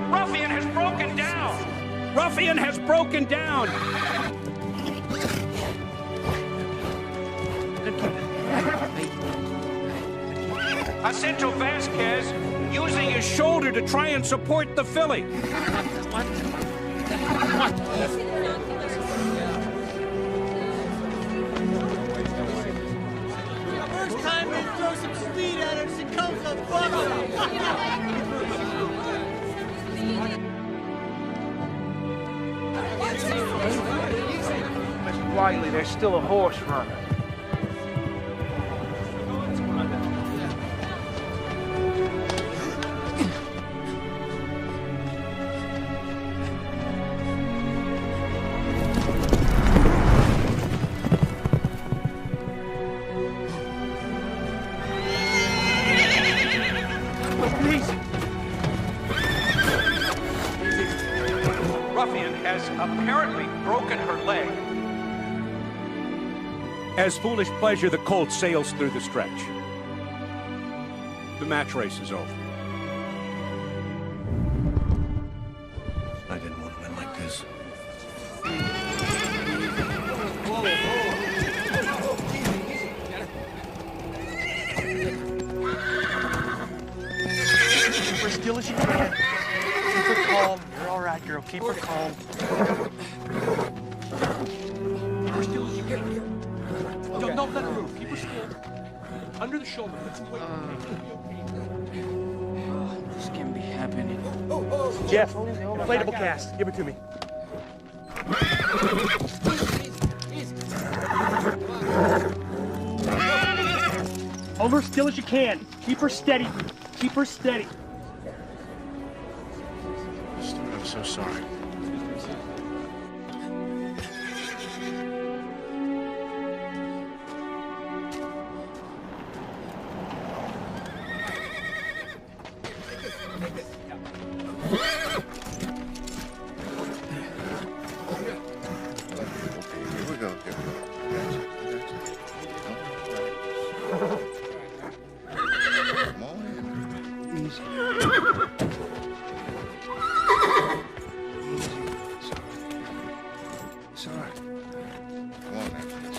Ruffian has broken down. Ruffian has broken down. Jacinto Vasquez using his shoulder to try and support the filly. First time they throw some speed at her, she comes up Mr. Whiteley, there's still a horse runner. Ruffian has apparently broken her leg. As Foolish Pleasure, the colt sails through the stretch. The match race is over. I didn't want to win like this. Keep her still as you can. Keep her calm. You're all right, girl. Keep her calm. Keep her still as you can. Don't let her move. Keep her still. Under the shoulder. Let's wait. This can't be happening. Jeff, inflatable cast. Give it to me. Hold her still as you can. Keep her steady. Keep her steady. Stuart, I'm so sorry.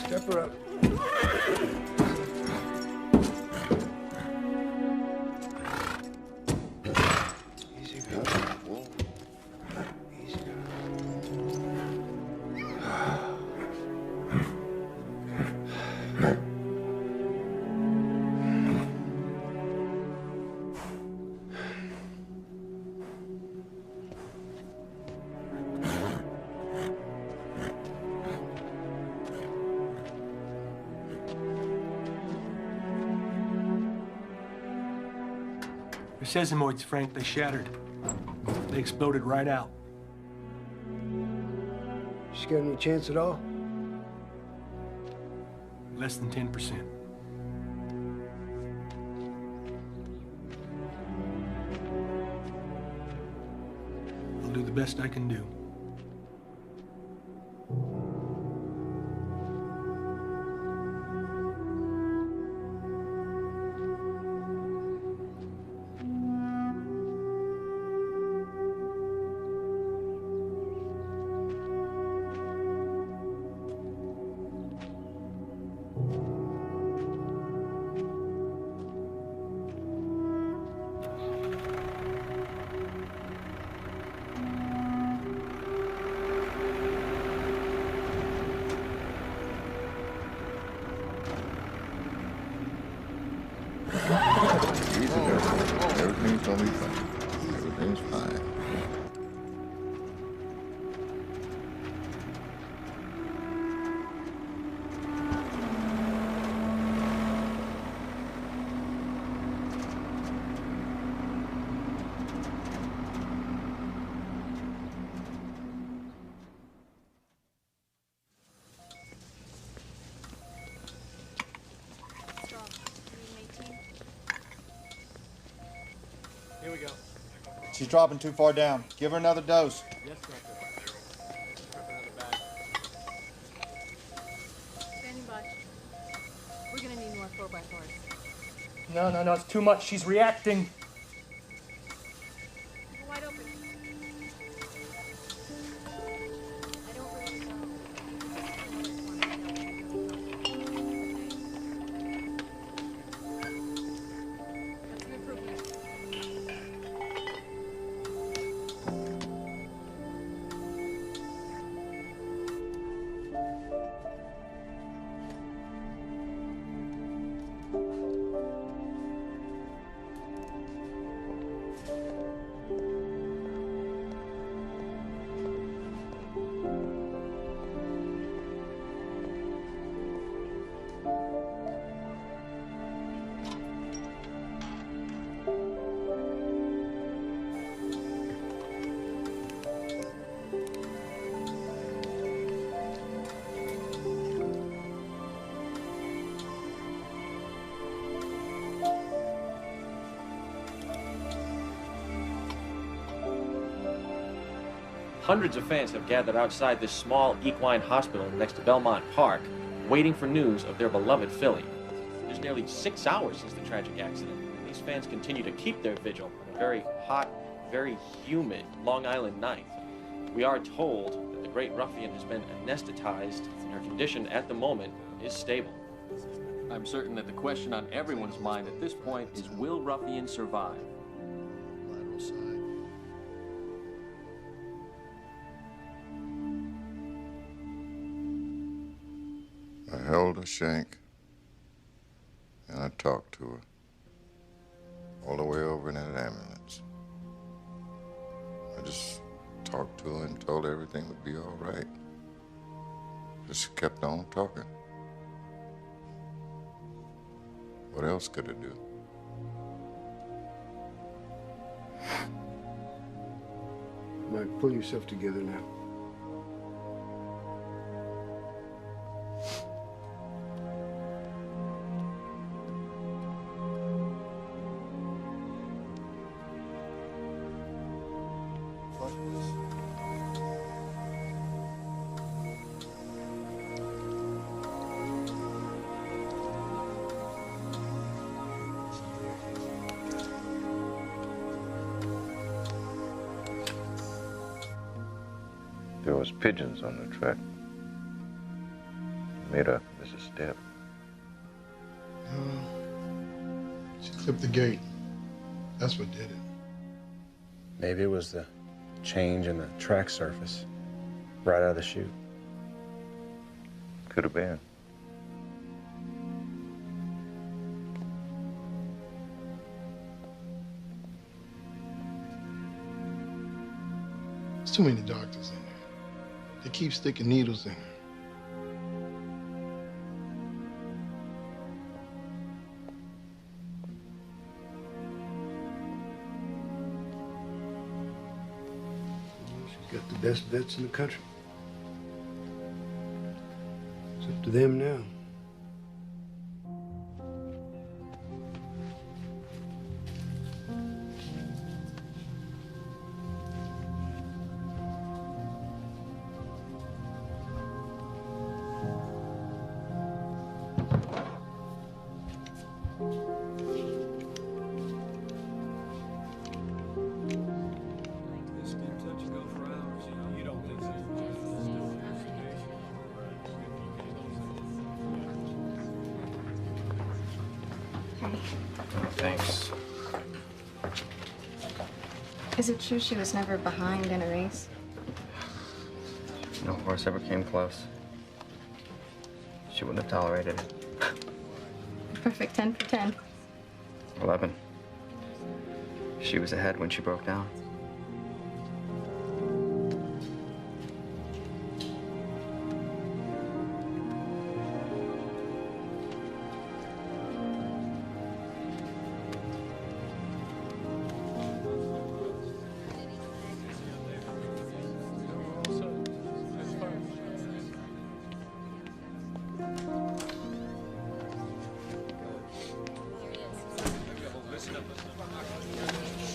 Step her up. Easy, girl. Whoa. Easy, Her sesamoids, Frank, they shattered. They exploded right out. She got any chance at all? Less than 10%. I'll do the best I can do. Easy, girl. Everything's gonna be fine. Everything's fine. Here we go. She's dropping too far down. Give her another dose. Yes, doctor. Standing by. We're gonna need more 4x4s. No, it's too much. She's reacting. Wide open. I don't really know. That's an improvement. Hundreds of fans have gathered outside this small equine hospital next to Belmont Park waiting for news of their beloved filly. There's nearly 6 hours since the tragic accident, and these fans continue to keep their vigil on a very hot, very humid Long Island night. We are told that the great ruffian has been anesthetized, and her condition at the moment is stable. I'm certain that the question on everyone's mind at this point is, will Ruffian survive? I held her shank, and I talked to her all the way over in that ambulance. I just talked to her and told her everything would be all right. Just kept on talking. What else could I do? Mike, pull yourself together now. There was pigeons on the track. Made her miss a step. She clipped the gate. That's what did it. Maybe it was the change in the track surface right out of the chute. Could have been. There's too many doctors in there. They keep sticking needles in her. She's got the best vets in the country. It's up to them now. Thanks. Is it true she was never behind in a race? No horse ever came close. She wouldn't have tolerated it. Perfect 10 for 10. 11. She was ahead when she broke down.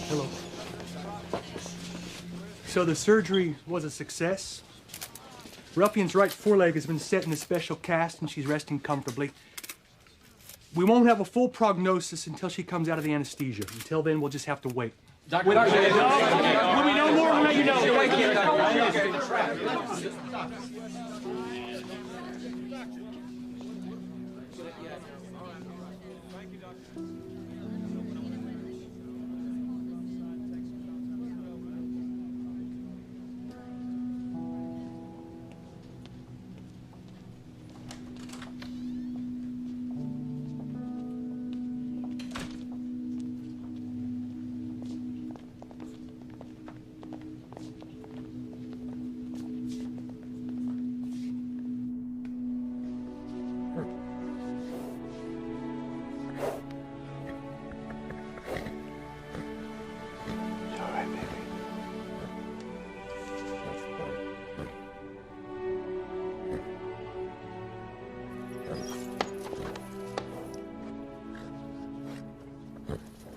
Hello. So the surgery was a success. Ruffian's right foreleg has been set in a special cast and she's resting comfortably. We won't have a full prognosis until she comes out of the anesthesia. Until then, we'll just have to wait. Doctor, When we know more, we'll let you know.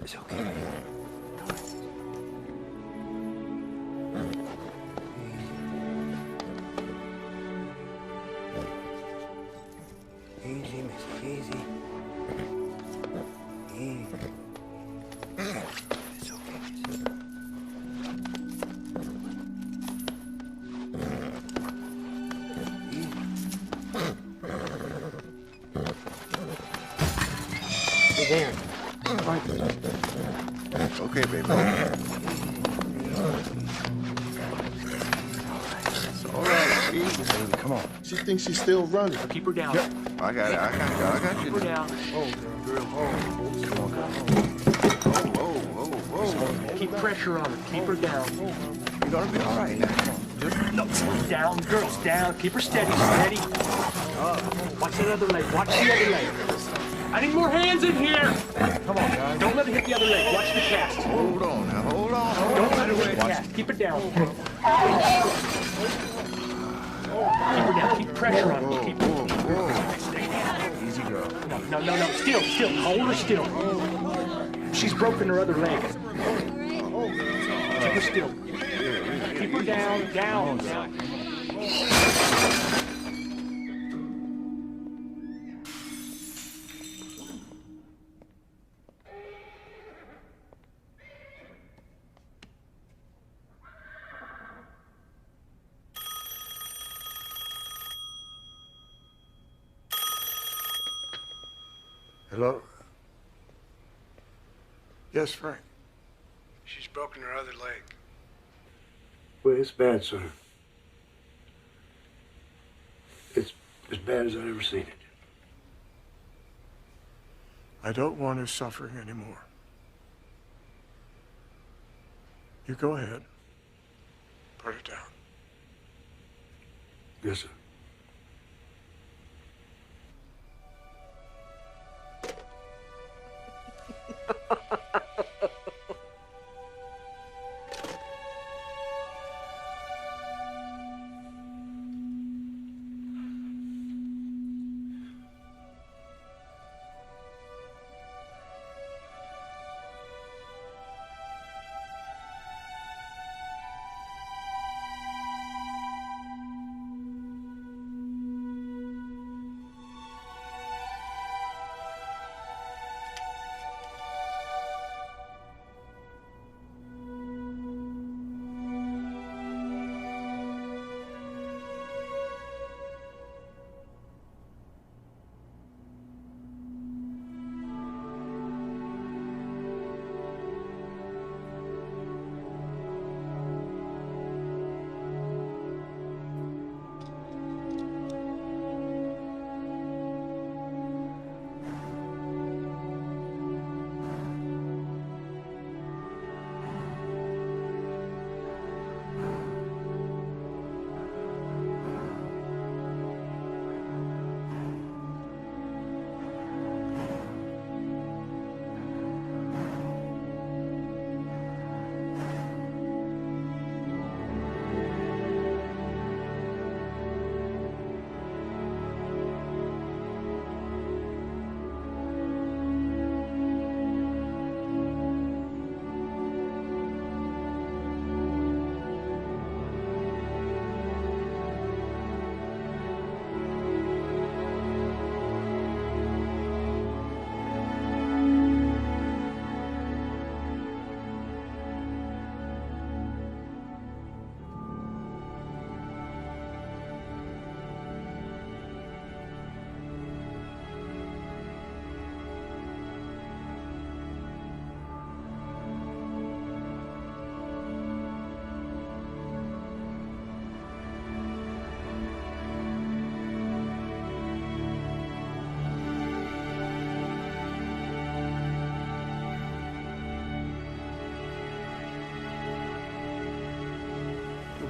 It's okay. Easy. Easy. It's okay. Hey, Darren. Okay, baby. It's all right. Easy, baby. Come on. She thinks she's still running. Keep her down. Yep. I got it. I got you. Keep her down. Oh, girl. Oh, come on, girl. Whoa. Keep pressure on her. Keep her down. You're gonna be all right now. Come on. Just no. Down, girls, down. Keep her steady. Watch that other leg. Watch the other leg. I need more hands in here. Come on, guys. Don't let her hit the other leg. Watch the cast. Hold on now. Hold on. Don't let her hit the cast. Keep it down. Keep her down. Keep pressure on her. Keep her. Stay down. Easy, girl. No. Still. Hold her still. She's broken her other leg. Keep her still. Keep her down. Hello? Yes, Frank. She's broken her other leg. Well, it's bad, son. It's as bad as I've ever seen it. I don't want her suffering anymore. You go ahead. Put it down. Yes, sir.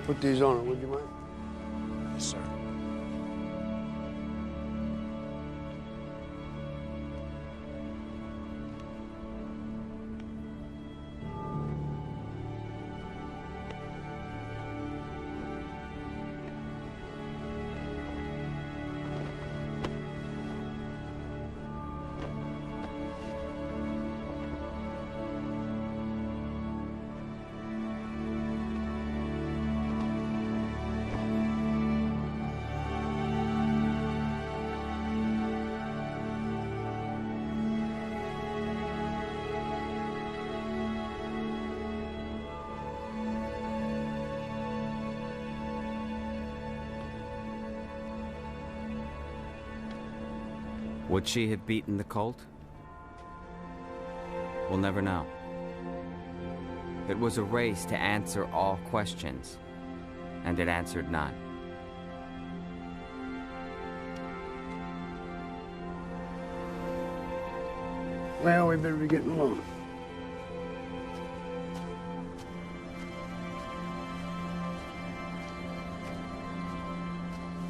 Put these on her, would you mind? Yes, sir. Would she have beaten the colt? We'll never know. It was a race to answer all questions, and it answered none. Well, we better be getting along.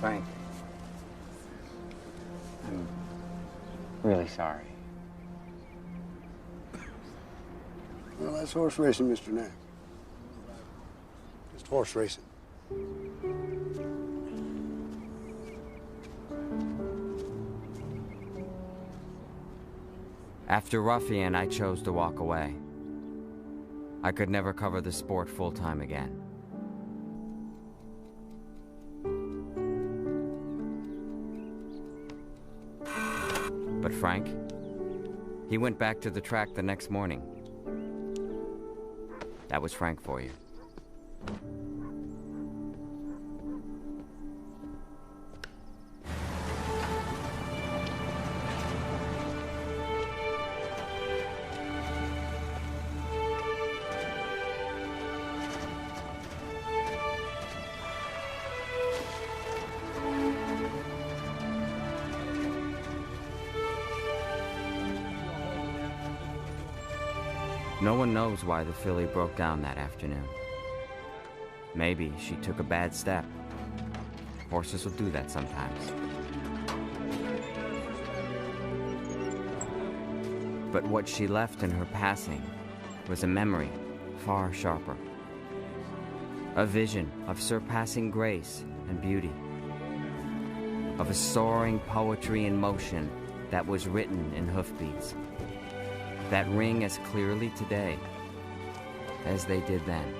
Frank, I'm really sorry. Well, that's horse racing, Mr. Knack. Just horse racing. After Ruffian, I chose to walk away. I could never cover the sport full-time again. But Frank, he went back to the track the next morning. That was Frank for you. No one knows why the filly broke down that afternoon. Maybe she took a bad step. Horses will do that sometimes. But what she left in her passing was a memory far sharper. A vision of surpassing grace and beauty. Of a soaring poetry in motion that was written in hoofbeats. That ring as clearly today as they did then.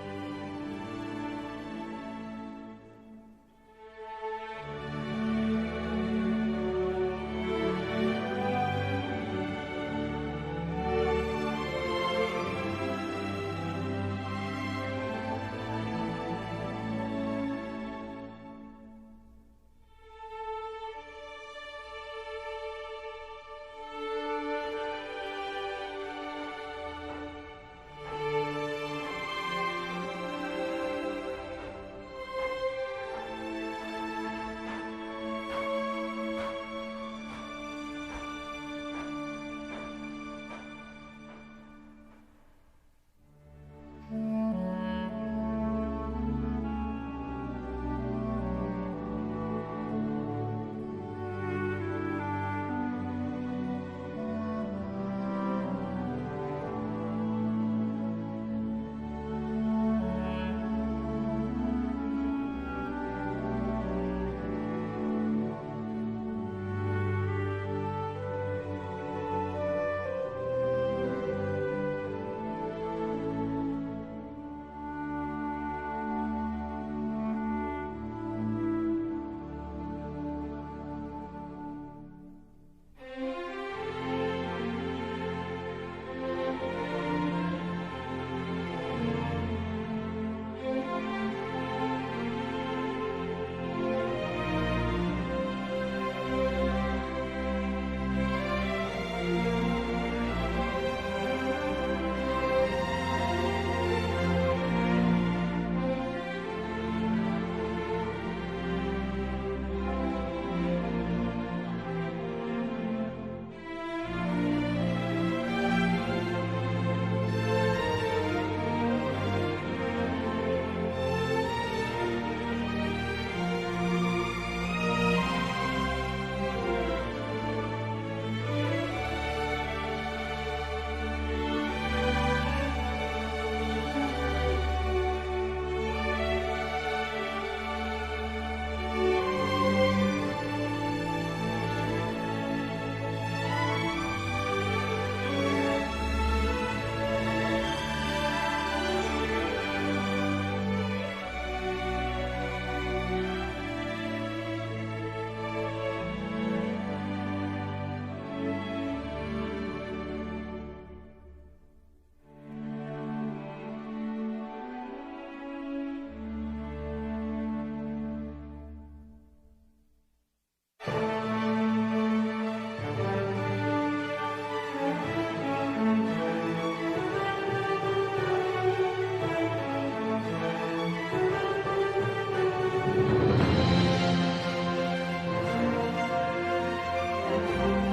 Thank you.